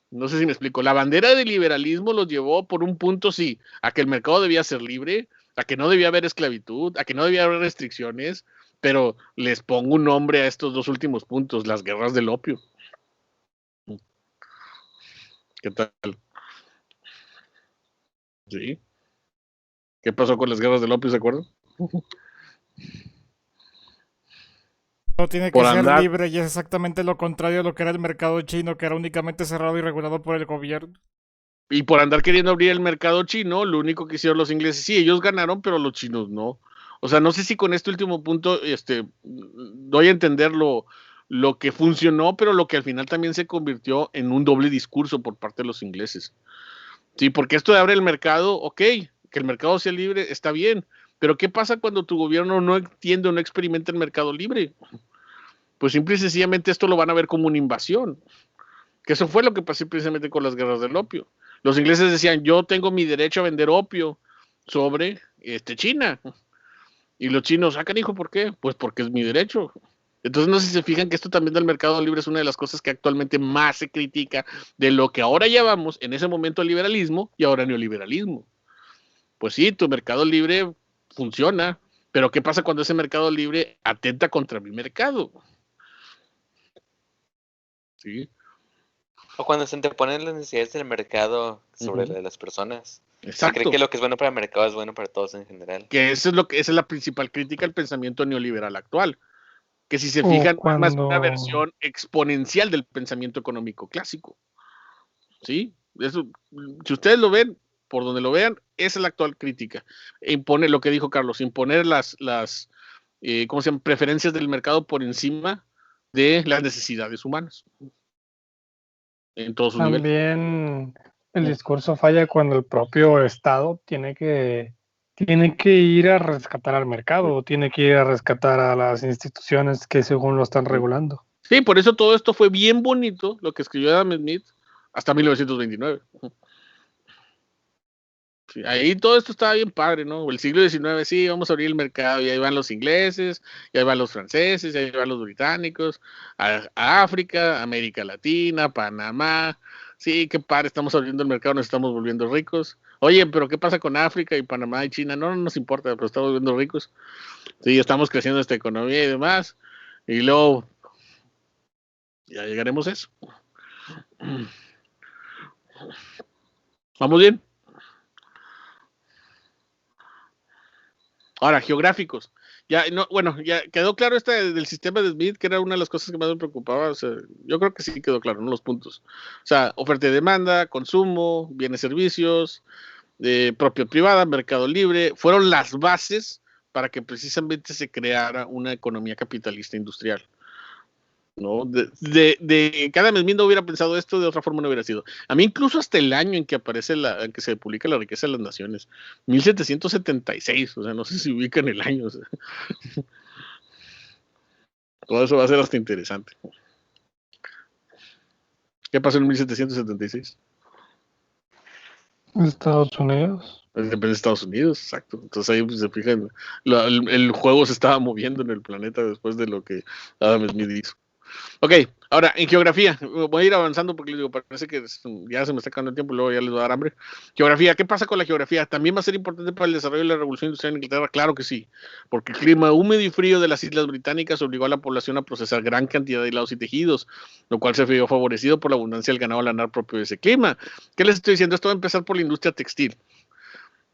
No sé si me explico. La bandera del liberalismo los llevó por un punto, sí, a que el mercado debía ser libre, a que no debía haber esclavitud, a que no debía haber restricciones, pero les pongo un nombre a estos dos últimos puntos, las guerras del opio. ¿Qué tal? Sí. ¿Qué pasó con las guerras del opio, se acuerdan? No tiene que ser libre y es exactamente lo contrario a lo que era el mercado chino, que era únicamente cerrado y regulado por el gobierno. Y por andar queriendo abrir el mercado chino, lo único que hicieron los ingleses, sí, ellos ganaron, pero los chinos no. O sea, no sé si con este último punto doy a entender lo que funcionó, pero lo que al final también se convirtió en un doble discurso por parte de los ingleses. Sí, porque esto de abre el mercado, ok, que el mercado sea libre, está bien, pero ¿qué pasa cuando tu gobierno no entiende o no experimenta el mercado libre? Pues simple y sencillamente esto lo van a ver como una invasión. Que eso fue lo que pasó precisamente con las guerras del opio. Los ingleses decían, yo tengo mi derecho a vender opio sobre China. Y los chinos, canijo, ¿por qué? Pues porque es mi derecho. Entonces no sé si se fijan que esto también del mercado libre es una de las cosas que actualmente más se critica de lo que ahora llamamos en ese momento liberalismo y ahora neoliberalismo. Pues sí, tu mercado libre funciona, pero ¿qué pasa cuando ese mercado libre atenta contra mi mercado? Sí. O cuando se anteponen las necesidades del mercado sobre la de las personas. Exacto. Se cree que lo que es bueno para el mercado es bueno para todos en general. Que esa es la principal crítica al pensamiento neoliberal actual. Que si se fijan, es más una versión exponencial del pensamiento económico clásico. ¿Sí? Eso, si ustedes lo ven, por donde lo vean, esa es la actual crítica. Impone lo que dijo Carlos, imponer las ¿cómo se llama? Preferencias del mercado por encima de las necesidades humanas. En todos sus niveles. También el discurso falla cuando el propio Estado tiene que ir a rescatar al mercado, tiene que ir a rescatar a las instituciones que según lo están regulando. Sí, por eso todo esto fue bien bonito, lo que escribió Adam Smith, hasta 1929. Sí, ahí todo esto estaba bien padre, ¿no? El siglo XIX, sí, vamos a abrir el mercado, y ahí van los ingleses, y ahí van los franceses, y ahí van los británicos, a África, América Latina, Panamá. Sí, qué padre, estamos abriendo el mercado, nos estamos volviendo ricos. Oye, pero ¿qué pasa con África y Panamá y China? No nos importa, pero estamos volviendo ricos. Sí, estamos creciendo esta economía y demás. Y luego, ya llegaremos a eso. ¿Vamos bien? Ahora, geográficos. Ya quedó claro del sistema de Smith, que era una de las cosas que más me preocupaba. O sea, yo creo que sí quedó claro, ¿no? Los puntos. O sea, oferta y demanda, consumo, bienes y servicios, propiedad privada, mercado libre, fueron las bases para que precisamente se creara una economía capitalista industrial. ¿No? De cada mes no hubiera pensado esto, de otra forma no hubiera sido. A mí incluso hasta el año en que aparece en que se publica La riqueza de las naciones, 1776, o sea, no sé si ubican el año. O sea. Todo eso va a ser hasta interesante. ¿Qué pasó en 1776? Estados Unidos. Depende de Estados Unidos, exacto. Entonces ahí pues, se fijan, el juego se estaba moviendo en el planeta después de lo que Adam Smith hizo. Ok, ahora en geografía, voy a ir avanzando porque les digo, parece que ya se me está acabando el tiempo y luego ya les voy a dar hambre. Geografía, ¿qué pasa con la geografía? ¿También va a ser importante para el desarrollo de la revolución industrial en Inglaterra? Claro que sí, porque el clima húmedo y frío de las islas británicas obligó a la población a procesar gran cantidad de hilados y tejidos, lo cual se vio favorecido por la abundancia del ganado lanar propio de ese clima. ¿Qué les estoy diciendo? Esto va a empezar por la industria textil.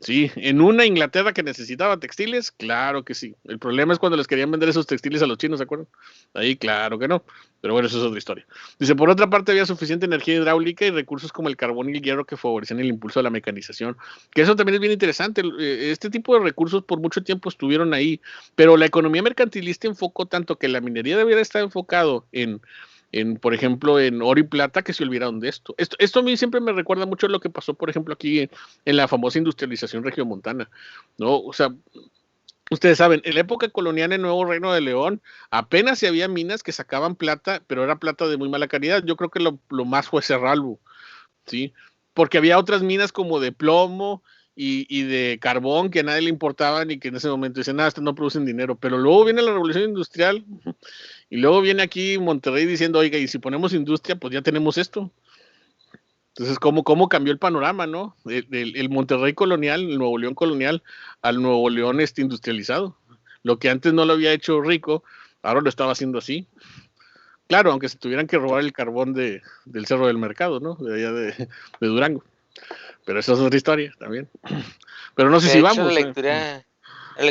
Sí, en una Inglaterra que necesitaba textiles, claro que sí. El problema es cuando les querían vender esos textiles a los chinos, ¿se acuerdan? Ahí claro que no, pero bueno, eso es otra historia. Dice, por otra parte había suficiente energía hidráulica y recursos como el carbón y el hierro que favorecían el impulso de la mecanización, que eso también es bien interesante. Este tipo de recursos por mucho tiempo estuvieron ahí, pero la economía mercantilista enfocó tanto que la minería debiera estar enfocado en por ejemplo, en oro y plata, que se olvidaron de esto. Esto a mí siempre me recuerda mucho a lo que pasó, por ejemplo, aquí en la famosa industrialización regiomontana, ¿no? O sea, ustedes saben, en la época colonial en Nuevo Reino de León, apenas si había minas que sacaban plata, pero era plata de muy mala calidad. Yo creo que lo más fue Cerralbo, ¿sí? Porque había otras minas como de plomo y de carbón que a nadie le importaban y que en ese momento dicen, nada, estas no producen dinero. Pero luego viene la revolución industrial y luego viene aquí Monterrey diciendo, oiga, y si ponemos industria, pues ya tenemos esto. Entonces, ¿cómo cambió el panorama, no? El Monterrey colonial, el Nuevo León colonial, al Nuevo León industrializado. Lo que antes no lo había hecho rico, ahora lo estaba haciendo así. Claro, aunque se tuvieran que robar el carbón del Cerro del Mercado, ¿no? De allá de Durango. Pero esa es otra historia también. Pero no sé si vamos. La lectura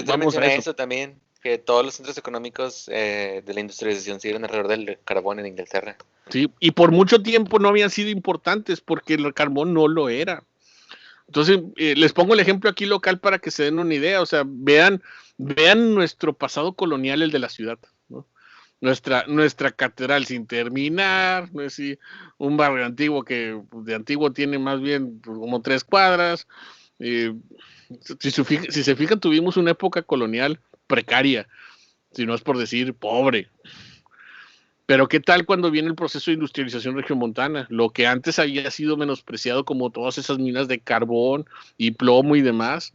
vamos menciona a eso. eso también, que todos los centros económicos de la industrialización se dieron alrededor del carbón en Inglaterra. Sí, y por mucho tiempo no habían sido importantes porque el carbón no lo era. Entonces, les pongo el ejemplo aquí local para que se den una idea. O sea, vean nuestro pasado colonial, el de la ciudad, ¿no? Nuestra catedral sin terminar, no es decir, un barrio antiguo que de antiguo tiene más bien como 3 cuadras. Si se fijan, tuvimos una época colonial precaria, si no es por decir pobre. Pero ¿qué tal cuando viene el proceso de industrialización regiomontana? Lo que antes había sido menospreciado como todas esas minas de carbón y plomo y demás,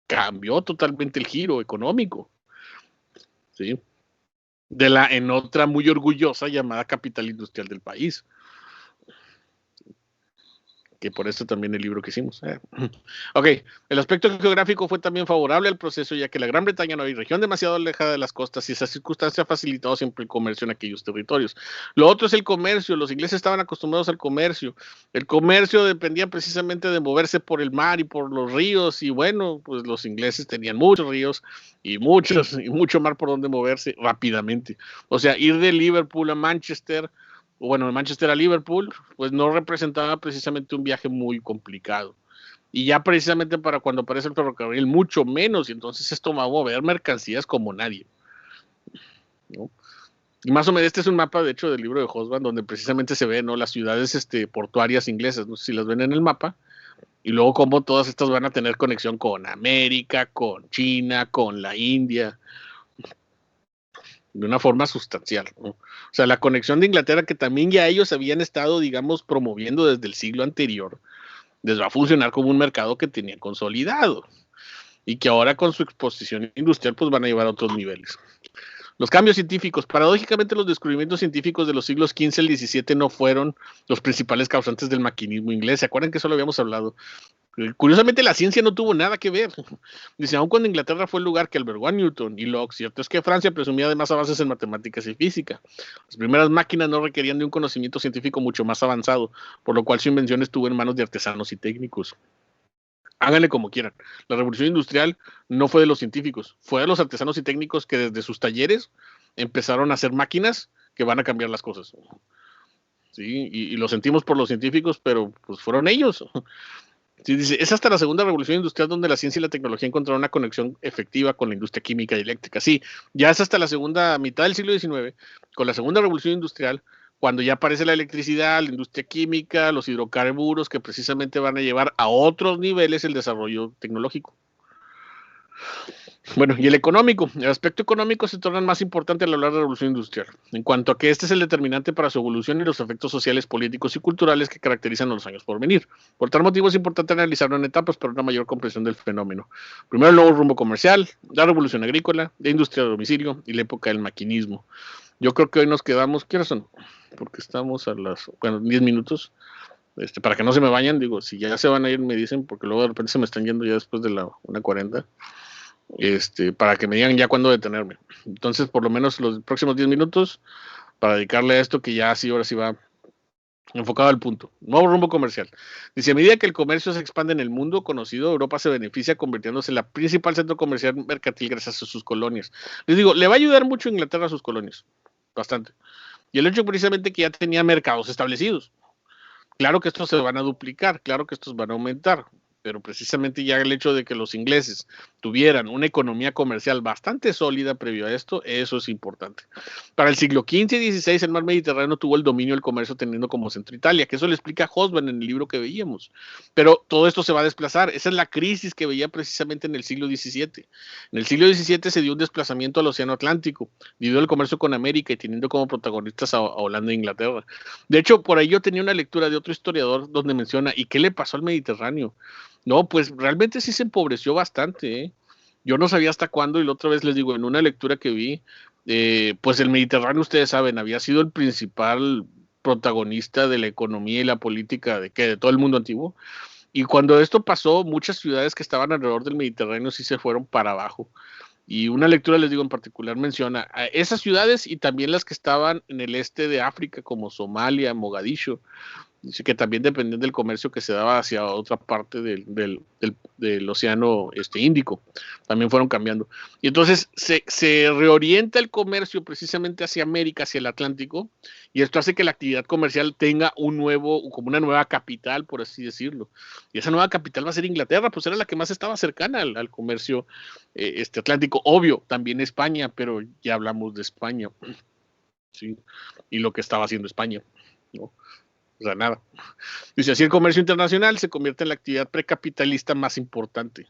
cambió totalmente el giro económico, ¿sí? En otra muy orgullosa llamada capital industrial del país. Que por eso también el libro que hicimos. Ok, el aspecto geográfico fue también favorable al proceso, ya que la Gran Bretaña no hay región demasiado alejada de las costas y esa circunstancia ha facilitado siempre el comercio en aquellos territorios. Lo otro es el comercio. Los ingleses estaban acostumbrados al comercio. El comercio dependía precisamente de moverse por el mar y por los ríos, y bueno, pues los ingleses tenían muchos ríos y mucho mar por donde moverse rápidamente. O sea, ir de Liverpool a Manchester, o bueno, de Manchester a Liverpool, pues no representaba precisamente un viaje muy complicado. Y ya precisamente para cuando aparece el ferrocarril, mucho menos, y entonces esto va a mover mercancías como nadie, ¿no? Y más o menos este es un mapa, de hecho, del libro de Hobsbawm, donde precisamente se ven, ¿no?, las ciudades portuarias inglesas, no sé si las ven en el mapa, y luego cómo todas estas van a tener conexión con América, con China, con la India, de una forma sustancial, ¿no? O sea, la conexión de Inglaterra, que también ya ellos habían estado, digamos, promoviendo desde el siglo anterior, les va a funcionar como un mercado que tenían consolidado y que ahora con su exposición industrial pues van a llevar a otros niveles. Los cambios científicos. Paradójicamente, los descubrimientos científicos de los siglos XV al XVII no fueron los principales causantes del maquinismo inglés. ¿Se acuerdan que eso lo habíamos hablado? Curiosamente, la ciencia no tuvo nada que ver. Dice, aun cuando Inglaterra fue el lugar que albergó a Newton y Locke, cierto es que Francia presumía de más avances en matemáticas y física. Las primeras máquinas no requerían de un conocimiento científico mucho más avanzado, por lo cual su invención estuvo en manos de artesanos y técnicos. Háganle como quieran. La revolución industrial no fue de los científicos, fue de los artesanos y técnicos que desde sus talleres empezaron a hacer máquinas que van a cambiar las cosas. Sí, y lo sentimos por los científicos, pero pues fueron ellos. Sí, dice, es hasta la segunda revolución industrial donde la ciencia y la tecnología encontraron una conexión efectiva con la industria química y eléctrica. Sí, ya es hasta la segunda mitad del siglo XIX, con la segunda revolución industrial, cuando ya aparece la electricidad, la industria química, los hidrocarburos, que precisamente van a llevar a otros niveles el desarrollo tecnológico. Bueno, y el económico. El aspecto económico se torna más importante al hablar de la revolución industrial, en cuanto a que este es el determinante para su evolución y los efectos sociales, políticos y culturales que caracterizan a los años por venir. Por tal motivo es importante analizarlo en etapas para una mayor comprensión del fenómeno. Primero el nuevo rumbo comercial, la revolución agrícola, la industria de domicilio y la época del maquinismo. Yo creo que hoy nos quedamos, ¿qué hora son? Porque estamos a las, 10 minutos. Para que no se me vayan, digo, si ya se van a ir me dicen, porque luego de repente se me están yendo ya después de la 1:40. Para que me digan ya cuándo detenerme. Entonces, por lo menos los próximos 10 minutos para dedicarle a esto que ya sí, ahora sí va enfocado al punto. Nuevo rumbo comercial. Dice, a medida que el comercio se expande en el mundo conocido, Europa se beneficia convirtiéndose en la principal centro comercial mercantil gracias a sus colonias. Les digo, le va a ayudar mucho a Inglaterra a sus colonias. Bastante. Y el hecho precisamente que ya tenía mercados establecidos. Claro que estos se van a duplicar, claro que estos van a aumentar. pero precisamente ya el hecho de que los ingleses tuvieran una economía comercial bastante sólida previo a esto, eso es importante. Para el siglo XV y XVI, el mar Mediterráneo tuvo el dominio del comercio teniendo como centro Italia, que eso le explica Hobsbawm en el libro que veíamos. Pero todo esto se va a desplazar. Esa es la crisis que veía precisamente en el siglo XVII. En el siglo XVII se dio un desplazamiento al Océano Atlántico, debido al comercio con América y teniendo como protagonistas a Holanda e Inglaterra. De hecho, por ahí yo tenía una lectura de otro historiador donde menciona, ¿y qué le pasó al Mediterráneo? No, pues realmente sí se empobreció bastante, ¿eh? Yo no sabía hasta cuándo, y la otra vez les digo, en una lectura que vi, pues el Mediterráneo, ustedes saben, había sido el principal protagonista de la economía y la política de todo el mundo antiguo. Y cuando esto pasó, muchas ciudades que estaban alrededor del Mediterráneo sí se fueron para abajo. Y una lectura, les digo, en particular menciona a esas ciudades y también las que estaban en el este de África, como Somalia, Mogadiscio, que también dependían del comercio que se daba hacia otra parte del océano Índico, también fueron cambiando. Y entonces se reorienta el comercio precisamente hacia América, hacia el Atlántico, y esto hace que la actividad comercial tenga como una nueva capital, por así decirlo. Y esa nueva capital va a ser Inglaterra, pues era la que más estaba cercana al comercio atlántico. Obvio, también España, pero ya hablamos de España, ¿sí? Y lo que estaba haciendo España, ¿no? O sea, nada. Dice, así el comercio internacional se convierte en la actividad precapitalista más importante.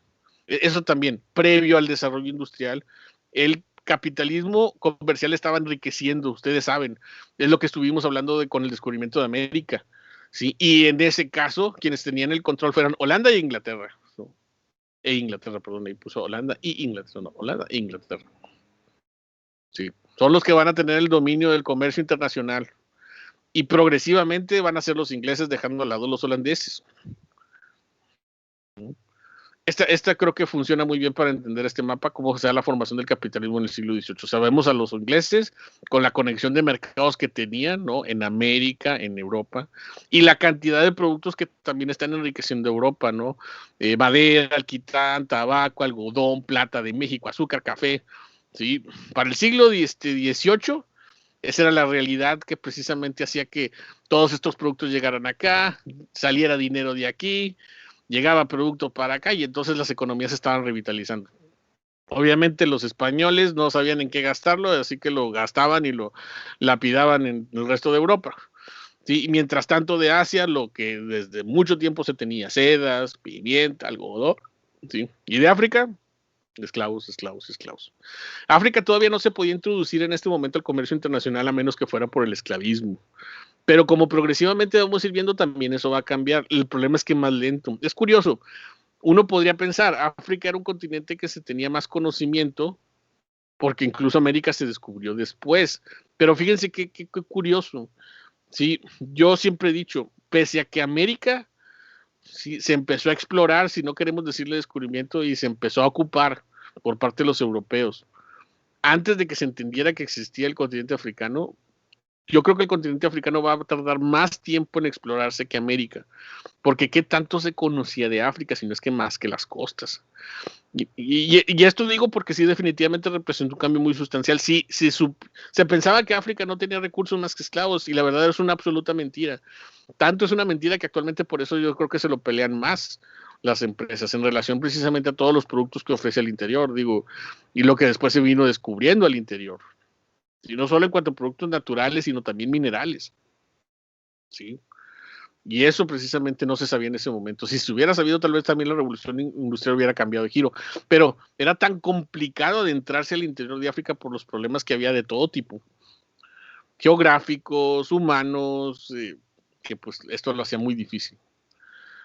Eso también, previo al desarrollo industrial, el capitalismo comercial estaba enriqueciendo, ustedes saben, es lo que estuvimos hablando con el descubrimiento de América, ¿sí? Y en ese caso, quienes tenían el control fueron Holanda e Inglaterra. Perdón, ahí puso Holanda y Inglaterra, no, Holanda e Inglaterra. Sí, son los que van a tener el dominio del comercio internacional. Y progresivamente van a ser los ingleses dejando al lado los holandeses. Esta creo que funciona muy bien para entender este mapa, cómo se da la formación del capitalismo en el siglo XVIII. Sabemos a los ingleses con la conexión de mercados que tenían, ¿no? En América, en Europa, y la cantidad de productos que también están enriqueciendo Europa, ¿no? Madera, alquitrán, tabaco, algodón, plata de México, azúcar, café, ¿sí? Para el siglo XVIII, esa era la realidad que precisamente hacía que todos estos productos llegaran acá, saliera dinero de aquí, llegaba producto para acá y entonces las economías se estaban revitalizando. Obviamente los españoles no sabían en qué gastarlo, así que lo gastaban y lo lapidaban en el resto de Europa. ¿Sí? Y mientras tanto de Asia, lo que desde mucho tiempo se tenía, sedas, pimienta, algodón, ¿sí? Y de África, esclavos. África todavía no se podía introducir en este momento el comercio internacional a menos que fuera por el esclavismo. Pero como progresivamente vamos a ir viendo, también eso va a cambiar. El problema es que más lento. Es curioso. Uno podría pensar, África era un continente que se tenía más conocimiento, porque incluso América se descubrió después. Pero fíjense qué curioso. Sí, yo siempre he dicho, pese a que América sí, se empezó a explorar, si no queremos decirle descubrimiento, y se empezó a ocupar por parte de los europeos. Antes de que se entendiera que existía el continente africano, yo creo que el continente africano va a tardar más tiempo en explorarse que América, porque ¿qué tanto se conocía de África, si no es que más que las costas? Y esto digo porque sí definitivamente representa un cambio muy sustancial. Sí, se pensaba que África no tenía recursos más que esclavos, y la verdad es una absoluta mentira. Tanto es una mentira que actualmente por eso yo creo que se lo pelean más las empresas en relación precisamente a todos los productos que ofrece al interior, digo, y lo que después se vino descubriendo al interior. Y no solo en cuanto a productos naturales, sino también minerales. ¿Sí? Y eso precisamente no se sabía en ese momento. Si se hubiera sabido, tal vez también la revolución industrial hubiera cambiado de giro. Pero era tan complicado adentrarse al interior de África por los problemas que había de todo tipo. Geográficos, humanos, que pues esto lo hacía muy difícil.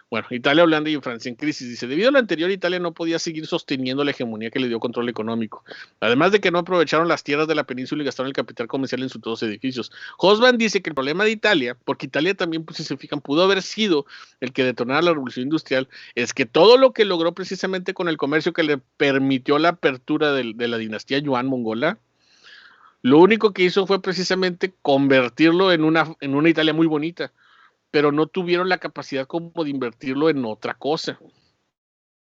Bueno, Italia, Holanda y Francia en crisis. Dice, debido a lo anterior, Italia no podía seguir sosteniendo la hegemonía que le dio control económico. Además de que no aprovecharon las tierras de la península y gastaron el capital comercial en sus dos edificios. Hobsbawm dice que el problema de Italia, porque Italia también, pues, si se fijan, pudo haber sido el que detonara la revolución industrial, es que todo lo que logró precisamente con el comercio que le permitió la apertura de la dinastía Yuan mongola, lo único que hizo fue precisamente convertirlo en una Italia muy bonita, pero no tuvieron la capacidad como de invertirlo en otra cosa.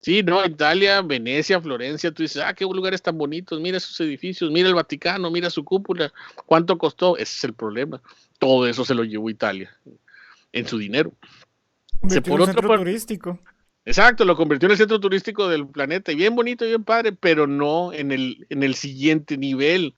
Sí, no, Italia, Venecia, Florencia, tú dices, qué lugares tan bonitos, mira sus edificios, mira el Vaticano, mira su cúpula, ¿cuánto costó? Ese es el problema. Todo eso se lo llevó Italia en su dinero. Por otro turístico. Exacto, lo convirtió en el centro turístico del planeta, y bien bonito y bien padre, pero no en el siguiente nivel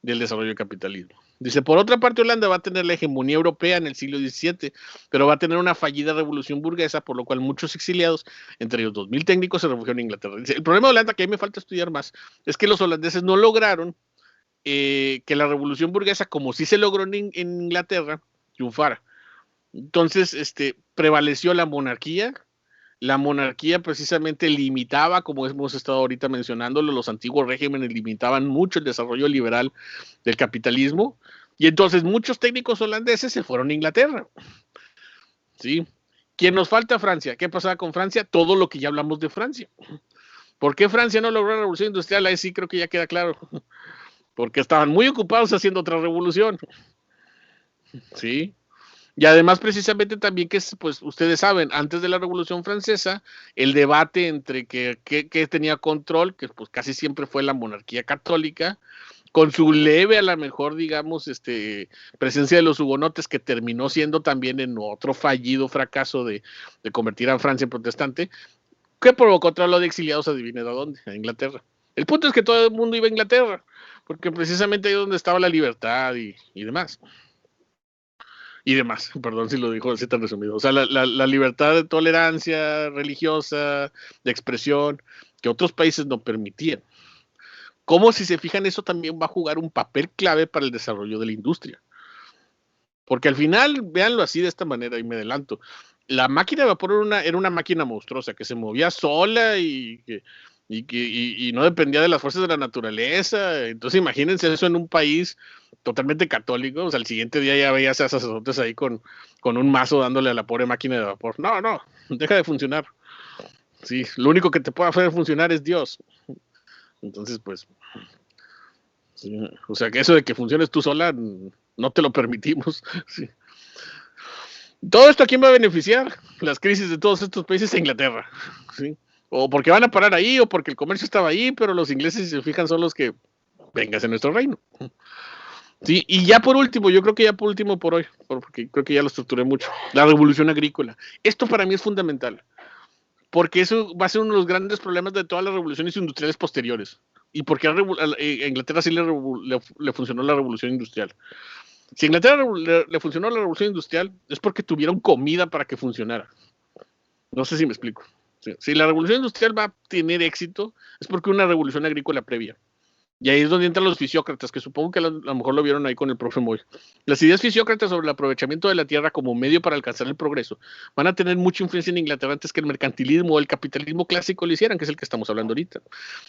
del desarrollo del capitalismo. Dice, por otra parte, Holanda va a tener la hegemonía europea en el siglo XVII, pero va a tener una fallida revolución burguesa, por lo cual muchos exiliados, entre ellos 2000 técnicos, se refugiaron en Inglaterra. Dice, el problema de Holanda, que a mí me falta estudiar más, es que los holandeses no lograron que la revolución burguesa, como sí se logró en Inglaterra, triunfara. Entonces, prevaleció la monarquía. La monarquía precisamente limitaba, como hemos estado ahorita mencionándolo, los antiguos regímenes limitaban mucho el desarrollo liberal del capitalismo, y entonces muchos técnicos holandeses se fueron a Inglaterra. ¿Sí? ¿Quién nos falta? Francia. ¿Qué pasaba con Francia? Todo lo que ya hablamos de Francia. ¿Por qué Francia no logró la revolución industrial? Ahí sí creo que ya queda claro. Porque estaban muy ocupados haciendo otra revolución. ¿Sí? Y además, precisamente también que, pues, ustedes saben, antes de la Revolución Francesa, el debate entre que tenía control, que pues casi siempre fue la monarquía católica, con su leve, a lo mejor, digamos, presencia de los hugonotes, que terminó siendo también en otro fallido fracaso de convertir a Francia en protestante, que provocó otra ola de exiliados, adivine de dónde, a Inglaterra. El punto es que todo el mundo iba a Inglaterra, porque precisamente ahí es donde estaba la libertad y demás. Y demás, perdón si lo dijo así tan resumido. O sea, la libertad de tolerancia religiosa, de expresión, que otros países no permitían. Como, si se fijan, eso también va a jugar un papel clave para el desarrollo de la industria. Porque al final, véanlo así de esta manera, y me adelanto, la máquina de vapor era una máquina monstruosa que se movía sola y no dependía de las fuerzas de la naturaleza. Entonces imagínense eso en un país totalmente católico. O sea, el siguiente día ya veías a sacerdotes ahí con un mazo dándole a la pobre máquina de vapor. No, deja de funcionar. Sí, lo único que te puede hacer funcionar es Dios. Entonces, pues, sí, o sea, que eso de que funciones tú sola, no te lo permitimos. Sí. Todo esto, ¿a quién va a beneficiar? Las crisis de todos estos países a Inglaterra. ¿Sí? O porque van a parar ahí, o porque el comercio estaba ahí, pero los ingleses, si se fijan, son los que vengas en nuestro reino. Sí, y ya por último, yo creo que ya por último por hoy, porque creo que ya lo estructuré mucho, la revolución agrícola. Esto para mí es fundamental, porque eso va a ser uno de los grandes problemas de todas las revoluciones industriales posteriores. Y porque a Inglaterra sí le funcionó la revolución industrial. Si a Inglaterra le funcionó la revolución industrial, es porque tuvieron comida para que funcionara. No sé si me explico. Si la revolución industrial va a tener éxito, es porque una revolución agrícola previa. Y ahí es donde entran los fisiócratas, que supongo que a lo mejor lo vieron ahí con el profe Moy. Las ideas fisiócratas sobre el aprovechamiento de la tierra como medio para alcanzar el progreso van a tener mucha influencia en Inglaterra antes que el mercantilismo o el capitalismo clásico lo hicieran, que es el que estamos hablando ahorita.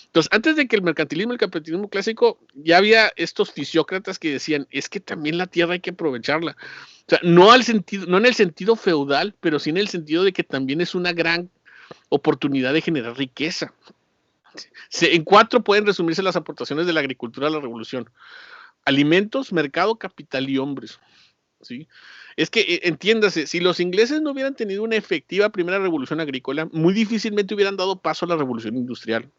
Entonces, antes de que el mercantilismo y el capitalismo clásico, ya había estos fisiócratas que decían, es que también la tierra hay que aprovecharla. O sea, no en el sentido feudal, pero sí en el sentido de que también es una gran oportunidad de generar riqueza. En 4 pueden resumirse las aportaciones de la agricultura a la revolución: alimentos, mercado, capital y hombres. ¿Sí? Es que, entiéndase, si los ingleses no hubieran tenido una efectiva primera revolución agrícola, muy difícilmente hubieran dado paso a la revolución industrial.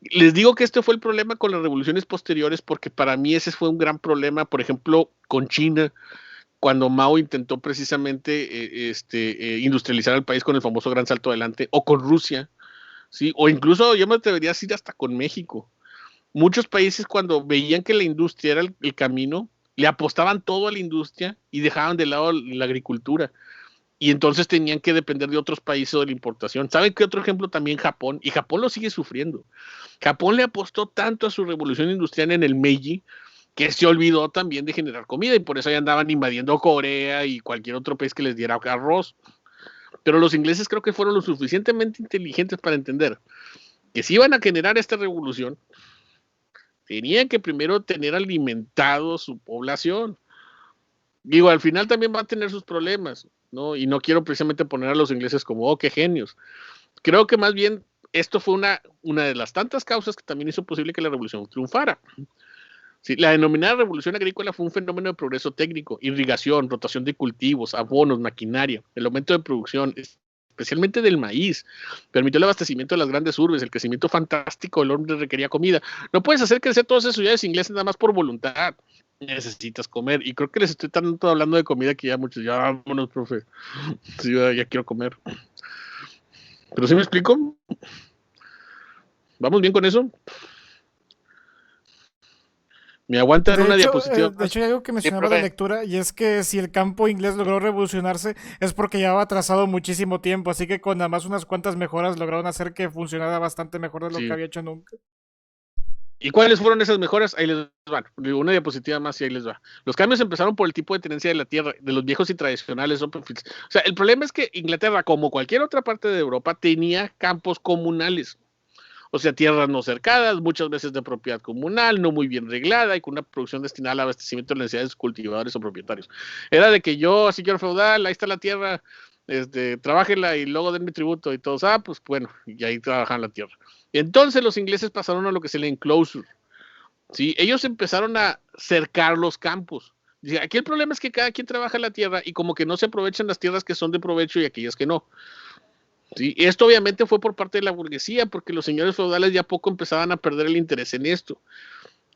Les digo que este fue el problema con las revoluciones posteriores, porque para mí ese fue un gran problema, por ejemplo, con China, cuando Mao intentó precisamente industrializar al país con el famoso Gran Salto Adelante, o con Rusia. ¿Sí? O incluso yo me atrevería a decir hasta con México. Muchos países, cuando veían que la industria era el camino, le apostaban todo a la industria y dejaban de lado la agricultura. Y entonces tenían que depender de otros países o de la importación. ¿Saben qué otro ejemplo? También Japón. Y Japón lo sigue sufriendo. Japón le apostó tanto a su revolución industrial en el Meiji que se olvidó también de generar comida, y por eso ya andaban invadiendo Corea y cualquier otro país que les diera arroz. Pero los ingleses creo que fueron lo suficientemente inteligentes para entender que si iban a generar esta revolución, tenían que primero tener alimentado su población. Digo, al final también va a tener sus problemas, ¿no? Y no quiero precisamente poner a los ingleses como, oh, qué genios. Creo que más bien esto fue una de las tantas causas que también hizo posible que la revolución triunfara. Sí, la denominada revolución agrícola fue un fenómeno de progreso técnico: irrigación, rotación de cultivos, abonos, maquinaria, el aumento de producción, especialmente del maíz, permitió el abastecimiento de las grandes urbes, el crecimiento fantástico del hombre requería comida. No puedes hacer crecer todas esas ciudades inglesas nada más por voluntad. Necesitas comer, y creo que les estoy tanto hablando de comida que ya muchos, ya vámonos, profe. Sí, ya quiero comer. ¿Pero sí me explico? ¿Vamos bien con eso? ¿Me aguantan una diapositiva? De hecho, hay algo que mencionaba la profe. lectura, y es que si el campo inglés logró revolucionarse, es porque llevaba atrasado muchísimo tiempo, así que con nada más unas cuantas mejoras lograron hacer que funcionara bastante mejor de lo Sí. que había hecho nunca. ¿Y cuáles fueron esas mejoras? Ahí les van. Una diapositiva más y ahí les va. Los cambios empezaron por el tipo de tenencia de la tierra, de los viejos y tradicionales open fields. O sea, el problema es que Inglaterra, como cualquier otra parte de Europa, tenía campos comunales. O sea, tierras no cercadas, muchas veces de propiedad comunal, no muy bien reglada y con una producción destinada al abastecimiento de las necesidades de cultivadores o propietarios. Era de que yo, señor feudal, ahí está la tierra, trabájela y luego denme tributo y todos, pues bueno, y ahí trabajan la tierra. Entonces los ingleses pasaron a lo que se le enclosure. ¿Sí? Ellos empezaron a cercar los campos. Aquí el problema es que cada quien trabaja la tierra y como que no se aprovechan las tierras que son de provecho y aquellas que no. Sí, esto obviamente fue por parte de la burguesía, porque los señores feudales ya poco empezaban a perder el interés en esto.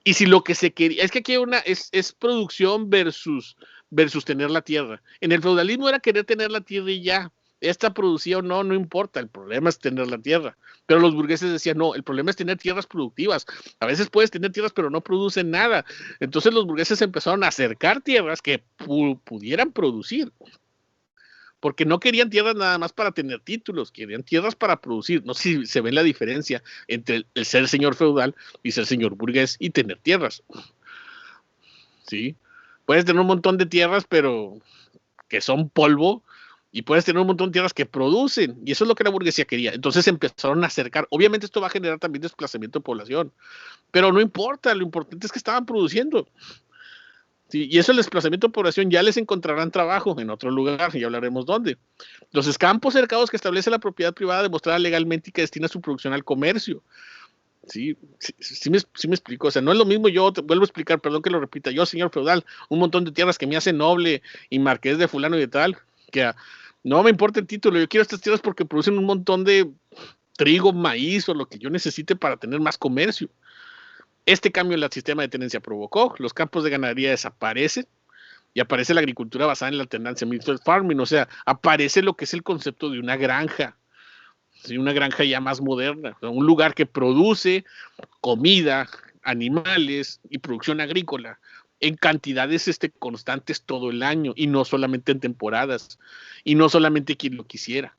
Y si lo que se quería, es que aquí hay es producción versus tener la tierra. En el feudalismo era querer tener la tierra y ya. Esta producía o no, no importa, el problema es tener la tierra. Pero los burgueses decían, no, el problema es tener tierras productivas. A veces puedes tener tierras, pero no producen nada. Entonces los burgueses empezaron a acercar tierras que pudieran producir. Porque no querían tierras nada más para tener títulos, querían tierras para producir. No sé si se ve la diferencia entre el ser señor feudal y ser señor burgués y tener tierras. ¿Sí? Puedes tener un montón de tierras, pero que son polvo, y puedes tener un montón de tierras que producen, y eso es lo que la burguesía quería. Entonces empezaron a acercar. Obviamente esto va a generar también desplazamiento de población, pero no importa, lo importante es que estaban produciendo. Sí, y eso el desplazamiento de población ya les encontrarán trabajo en otro lugar, y hablaremos dónde. Los campos cercados que establece la propiedad privada demostrada legalmente y que destina su producción al comercio. Sí me explico, o sea, no es lo mismo, yo te vuelvo a explicar, perdón que lo repita, yo señor feudal, un montón de tierras que me hacen noble y marqués de fulano y de tal, que no me importa el título, yo quiero estas tierras porque producen un montón de trigo, maíz o lo que yo necesite para tener más comercio. Este cambio en el sistema de tenencia provocó, los campos de ganadería desaparecen y aparece la agricultura basada en la alternancia mixed farming, o sea, aparece lo que es el concepto de una granja, ¿sí? Una granja ya más moderna, un lugar que produce comida, animales y producción agrícola en cantidades constantes todo el año y no solamente en temporadas y no solamente quien lo quisiera.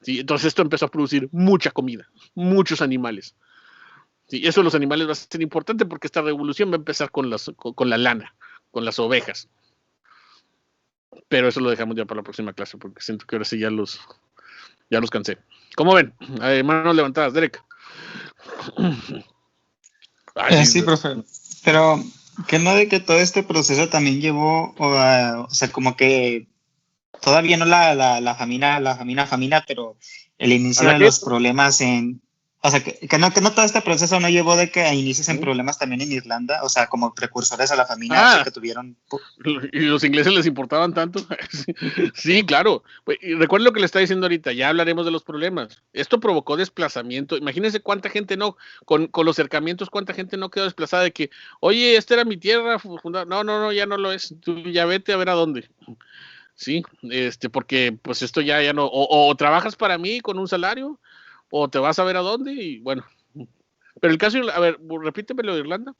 ¿Sí? Entonces esto empezó a producir mucha comida, muchos animales. Sí, eso de los animales va a ser importante porque esta revolución va a empezar con la lana, con las ovejas. Pero eso lo dejamos ya para la próxima clase porque siento que ahora sí ya los cansé. ¿Cómo ven? Manos levantadas, Derek. Sí, profe. Pero que no de que todo este proceso también llevó, o sea, como que todavía no la famina, pero el inicio de los problemas o sea, que no todo este proceso no llevó de que inicios en problemas también en Irlanda, o sea, como precursores a la famina que tuvieron. ¿Y los ingleses les importaban tanto? Sí, claro. Y recuerden lo que le está diciendo ahorita, ya hablaremos de los problemas. Esto provocó desplazamiento. Imagínense cuánta gente con los cercamientos, cuánta gente no quedó desplazada de que, oye, esta era mi tierra. No, ya no lo es. Tú ya vete a ver a dónde. Sí, porque pues esto ya no, o trabajas para mí con un salario, o te vas a ver a dónde, y bueno. Pero el caso, a ver, repíteme lo de Irlanda.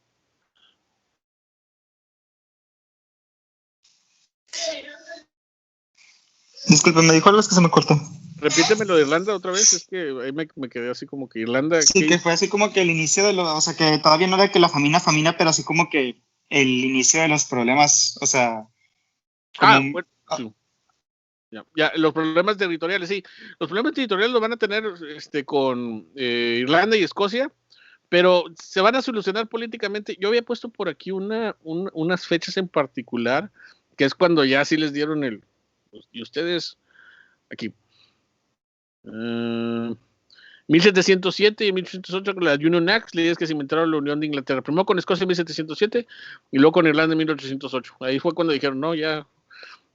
Disculpe, me dijo algo, es que se me cortó. Repíteme lo de Irlanda otra vez, es que ahí me quedé así como que Irlanda. Sí, que fue así como que el inicio o sea, que todavía no era que la famina, pero así como que el inicio de los problemas, o sea. Bueno, sí. Ya, los problemas territoriales, sí. Los problemas territoriales los van a tener con Irlanda y Escocia, pero se van a solucionar políticamente. Yo había puesto por aquí unas fechas en particular, que es cuando ya sí les dieron y ustedes, aquí, 1707 y 1808 con la Union Act, leyes que se inventaron la Unión de Inglaterra. Primero con Escocia en 1707 y luego con Irlanda en 1808. Ahí fue cuando dijeron, no, ya,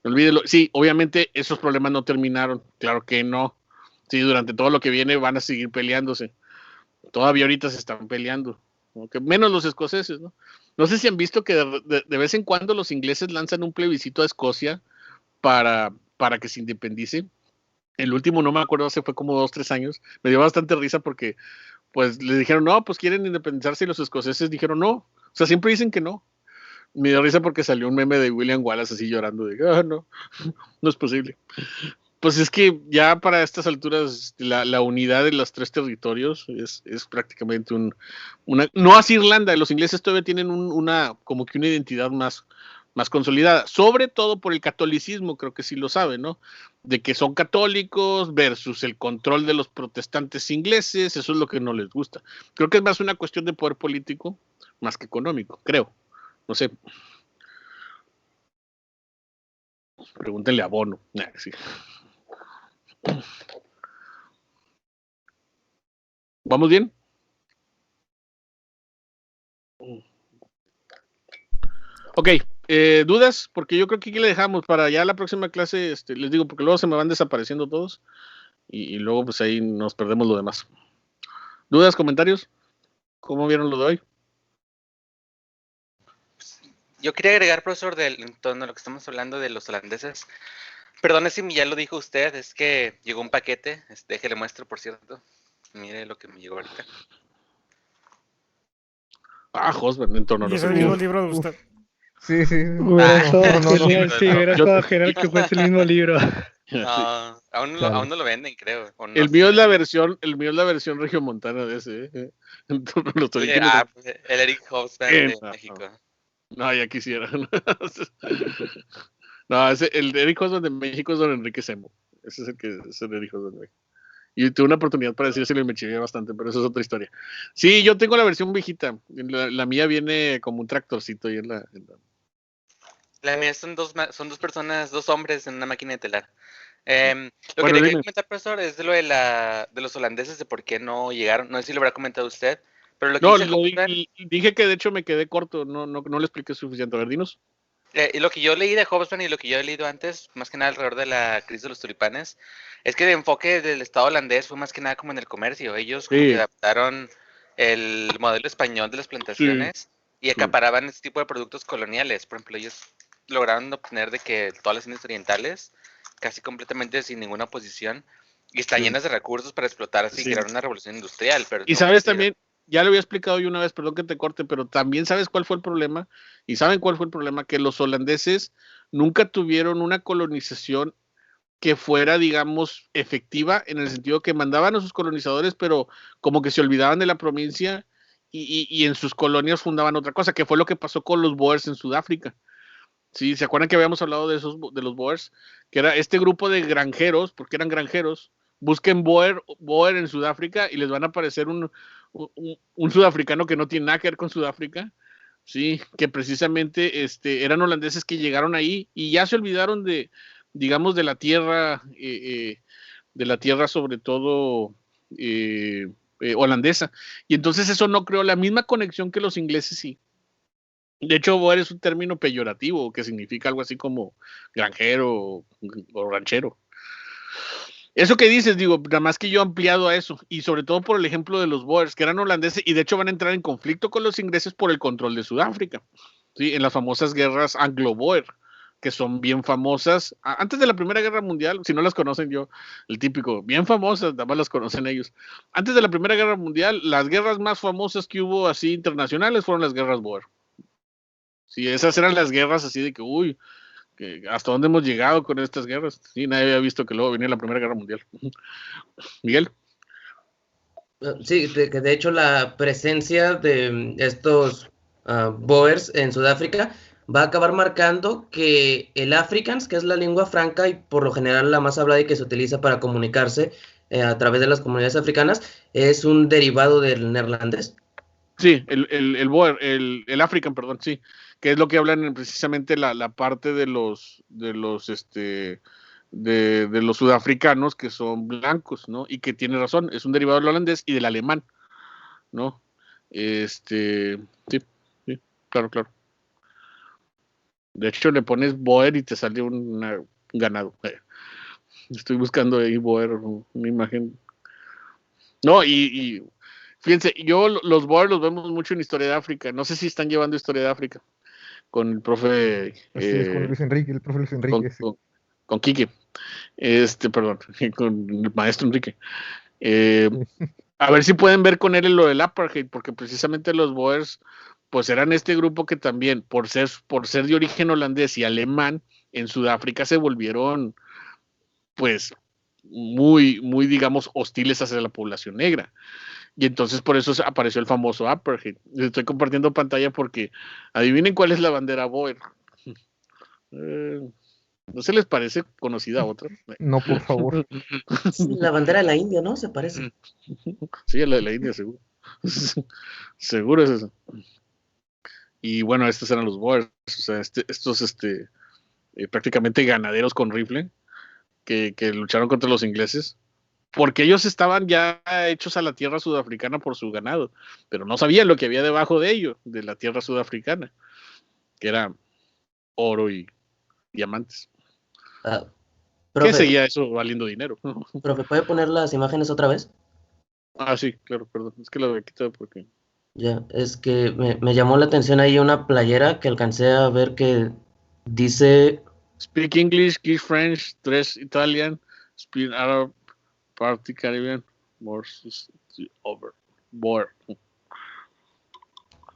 olvídelo. Sí, obviamente esos problemas no terminaron, claro que no. Sí, durante todo lo que viene van a seguir peleándose. Todavía ahorita se están peleando, menos los escoceses, ¿no? No sé si han visto que de vez en cuando los ingleses lanzan un plebiscito a Escocia para que se independice. El último, no me acuerdo, hace fue como 2-3 años. Me dio bastante risa porque, pues, le dijeron, no, pues quieren independizarse y los escoceses dijeron no. O sea, siempre dicen que no. Me dio risa porque salió un meme de William Wallace así llorando de, no, no es posible. Pues es que ya para estas alturas la unidad de los 3 territorios es prácticamente una... No así Irlanda, los ingleses todavía tienen como que una identidad más consolidada, sobre todo por el catolicismo, creo que sí lo saben, ¿no? De que son católicos versus el control de los protestantes ingleses, eso es lo que no les gusta. Creo que es más una cuestión de poder político más que económico, creo. No sé. Pregúntenle a Bono. Sí. ¿Vamos bien? Ok, ¿dudas? Porque yo creo que aquí le dejamos para ya la próxima clase, les digo, porque luego se me van desapareciendo todos y luego pues ahí nos perdemos lo demás. ¿Dudas, comentarios? ¿Cómo vieron lo de hoy? Yo quería agregar, profesor, en torno a lo que estamos hablando de los holandeses. Perdone si ya lo dijo usted, es que llegó un paquete, déjele muestro, por cierto. Mire lo que me llegó ahorita. Osborne, en torno a Y es el mismo libro de usted. Sí. Hubiera estado genial que fuese el mismo libro. No, aún no lo venden, creo. No el mío es la versión regiomontana de ese. Pues, el Eric Hobsbawm de México. No, ya quisiera. No, el Eric Hobsbawm de México es don Enrique Semo. Ese es el que es el Eric Hobsbawm de México. Y tuve una oportunidad para decírselo y me chivé bastante, pero eso es otra historia. Sí, yo tengo la versión viejita. La mía viene como un tractorcito ahí en la... La mía son dos personas, 2 hombres en una máquina de telar. Lo que quería comentar, profesor, es de lo de los holandeses, de por qué no llegaron. No sé si lo habrá comentado usted, pero lo que dije que de hecho me quedé corto, no le expliqué suficiente. A ver, dinos. Y lo que yo leí de Hobsbawm y lo que yo he leído antes, más que nada alrededor de la crisis de los tulipanes, es que el enfoque del Estado holandés fue más que nada como en el comercio. Ellos como que adaptaron el modelo español de las plantaciones y acaparaban este tipo de productos coloniales. Por ejemplo, ellos lograron obtener de que todas las Indias orientales, casi completamente sin ninguna oposición, y están llenas de recursos para explotar así, crear una revolución industrial. Pero y sabes también, ya lo había explicado yo una vez, perdón que te corte, pero también sabes cuál fue el problema, y saben cuál fue el problema, que los holandeses nunca tuvieron una colonización que fuera, digamos, efectiva, en el sentido que mandaban a sus colonizadores, pero como que se olvidaban de la provincia y en sus colonias fundaban otra cosa, que fue lo que pasó con los Boers en Sudáfrica. Sí, ¿se acuerdan que habíamos hablado de los Boers? Que era este grupo de granjeros, porque eran granjeros. Busquen Boer en Sudáfrica y les van a aparecer un sudafricano que no tiene nada que ver con Sudáfrica. Sí, que precisamente eran holandeses que llegaron ahí y ya se olvidaron de, digamos, de la tierra sobre todo holandesa. Y entonces eso no creó la misma conexión que los ingleses sí. De hecho, Boer es un término peyorativo que significa algo así como granjero o ranchero. Eso que dices, digo, nada más que yo ampliado a eso, y sobre todo por el ejemplo de los Boers, que eran holandeses, y de hecho van a entrar en conflicto con los ingleses por el control de Sudáfrica, ¿sí? En las famosas guerras Anglo-Boer, que son bien famosas, antes de la Primera Guerra Mundial, si no las conocen yo, el típico, bien famosas, nada más las conocen ellos. Antes de la Primera Guerra Mundial, las guerras más famosas que hubo así internacionales fueron las guerras Boer. Sí, esas eran las guerras así de que, uy, que hasta dónde hemos llegado con estas guerras. Sí, nadie había visto que luego venía la Primera Guerra Mundial. Miguel. Sí, que de hecho la presencia de estos Boers en Sudáfrica va a acabar marcando que el Afrikaans, que es la lengua franca y por lo general la más hablada y que se utiliza para comunicarse a través de las comunidades africanas, es un derivado del neerlandés. Sí, el Boer, el African, perdón, sí, que es lo que hablan precisamente la parte de los sudafricanos que son blancos, ¿no? Y que tiene razón, es un derivado del holandés y del alemán, ¿no? Sí, claro. De hecho, le pones Boer y te sale un ganado. Estoy buscando ahí Boer, una imagen. No, y fíjense, los Boer los vemos mucho en Historia de África. No sé si están llevando Historia de África con el profe. Así es, con Luis Enrique, el profe Luis Enrique. con Quique, perdón, con el maestro Enrique. A ver si pueden ver con él lo del apartheid, porque precisamente los Boers, pues eran este grupo que también, por ser de origen holandés y alemán, en Sudáfrica se volvieron, pues, muy, muy, digamos, hostiles hacia la población negra. Y entonces por eso apareció el famoso apartheid. Les estoy compartiendo pantalla porque adivinen cuál es la bandera Boer. ¿No se les parece conocida a otra? No, por favor. La bandera de la India, ¿no? Se parece. Sí, a la de la India, seguro. Seguro es eso. Y bueno, estos eran los Boers, o sea, estos prácticamente ganaderos con rifle que lucharon contra los ingleses, porque ellos estaban ya hechos a la tierra sudafricana por su ganado, pero no sabían lo que había debajo de ellos, de la tierra sudafricana, que era oro y diamantes. Profe, ¿Qué seguía eso valiendo dinero? profe, ¿puede poner las imágenes otra vez? Ah, sí, claro, perdón, es que lo había quitado porque... Ya, es que me llamó la atención ahí una playera que alcancé a ver que dice... Speak English, speak French, dress Italian, speak Arab, party Caribbean, more over, Boer.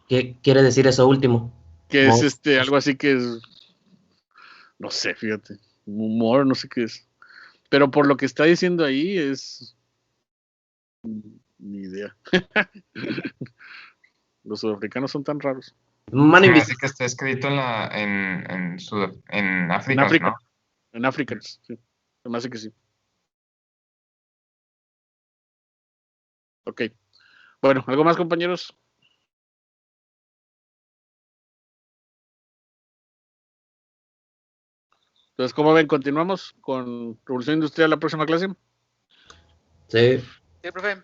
¿Qué quiere decir eso último? Que es algo así que es... No sé, fíjate. Humor, no sé qué es. Pero por lo que está diciendo ahí es... Ni idea. Los sudafricanos son tan raros. Mano Parece que está escrito en África, En África. ¿no? En África, sí. Se me hace que sí. Ok. Bueno, ¿algo más, compañeros? Entonces, ¿cómo ven? ¿Continuamos con Revolución Industrial la próxima clase? Sí. Sí, profe.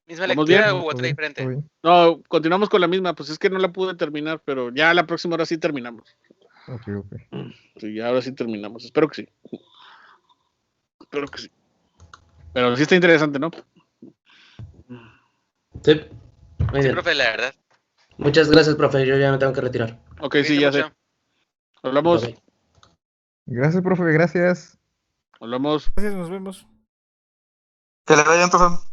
¿Misma ¿Vamos lectura bien? u otra diferente? No, continuamos con la misma, pues es que no la pude terminar, pero ya la próxima hora sí terminamos. Ok. Sí, ya ahora sí terminamos, espero que sí. Espero que sí. Pero sí está interesante, ¿no? Sí. Muy Sí, bien. profe, la verdad. Muchas gracias, profe. Yo ya me tengo que retirar. Ok, sí, ya sé. Hablamos. Bye, bye. Gracias, profe, gracias. Hablamos. Gracias, nos vemos. Que le vayan, profe.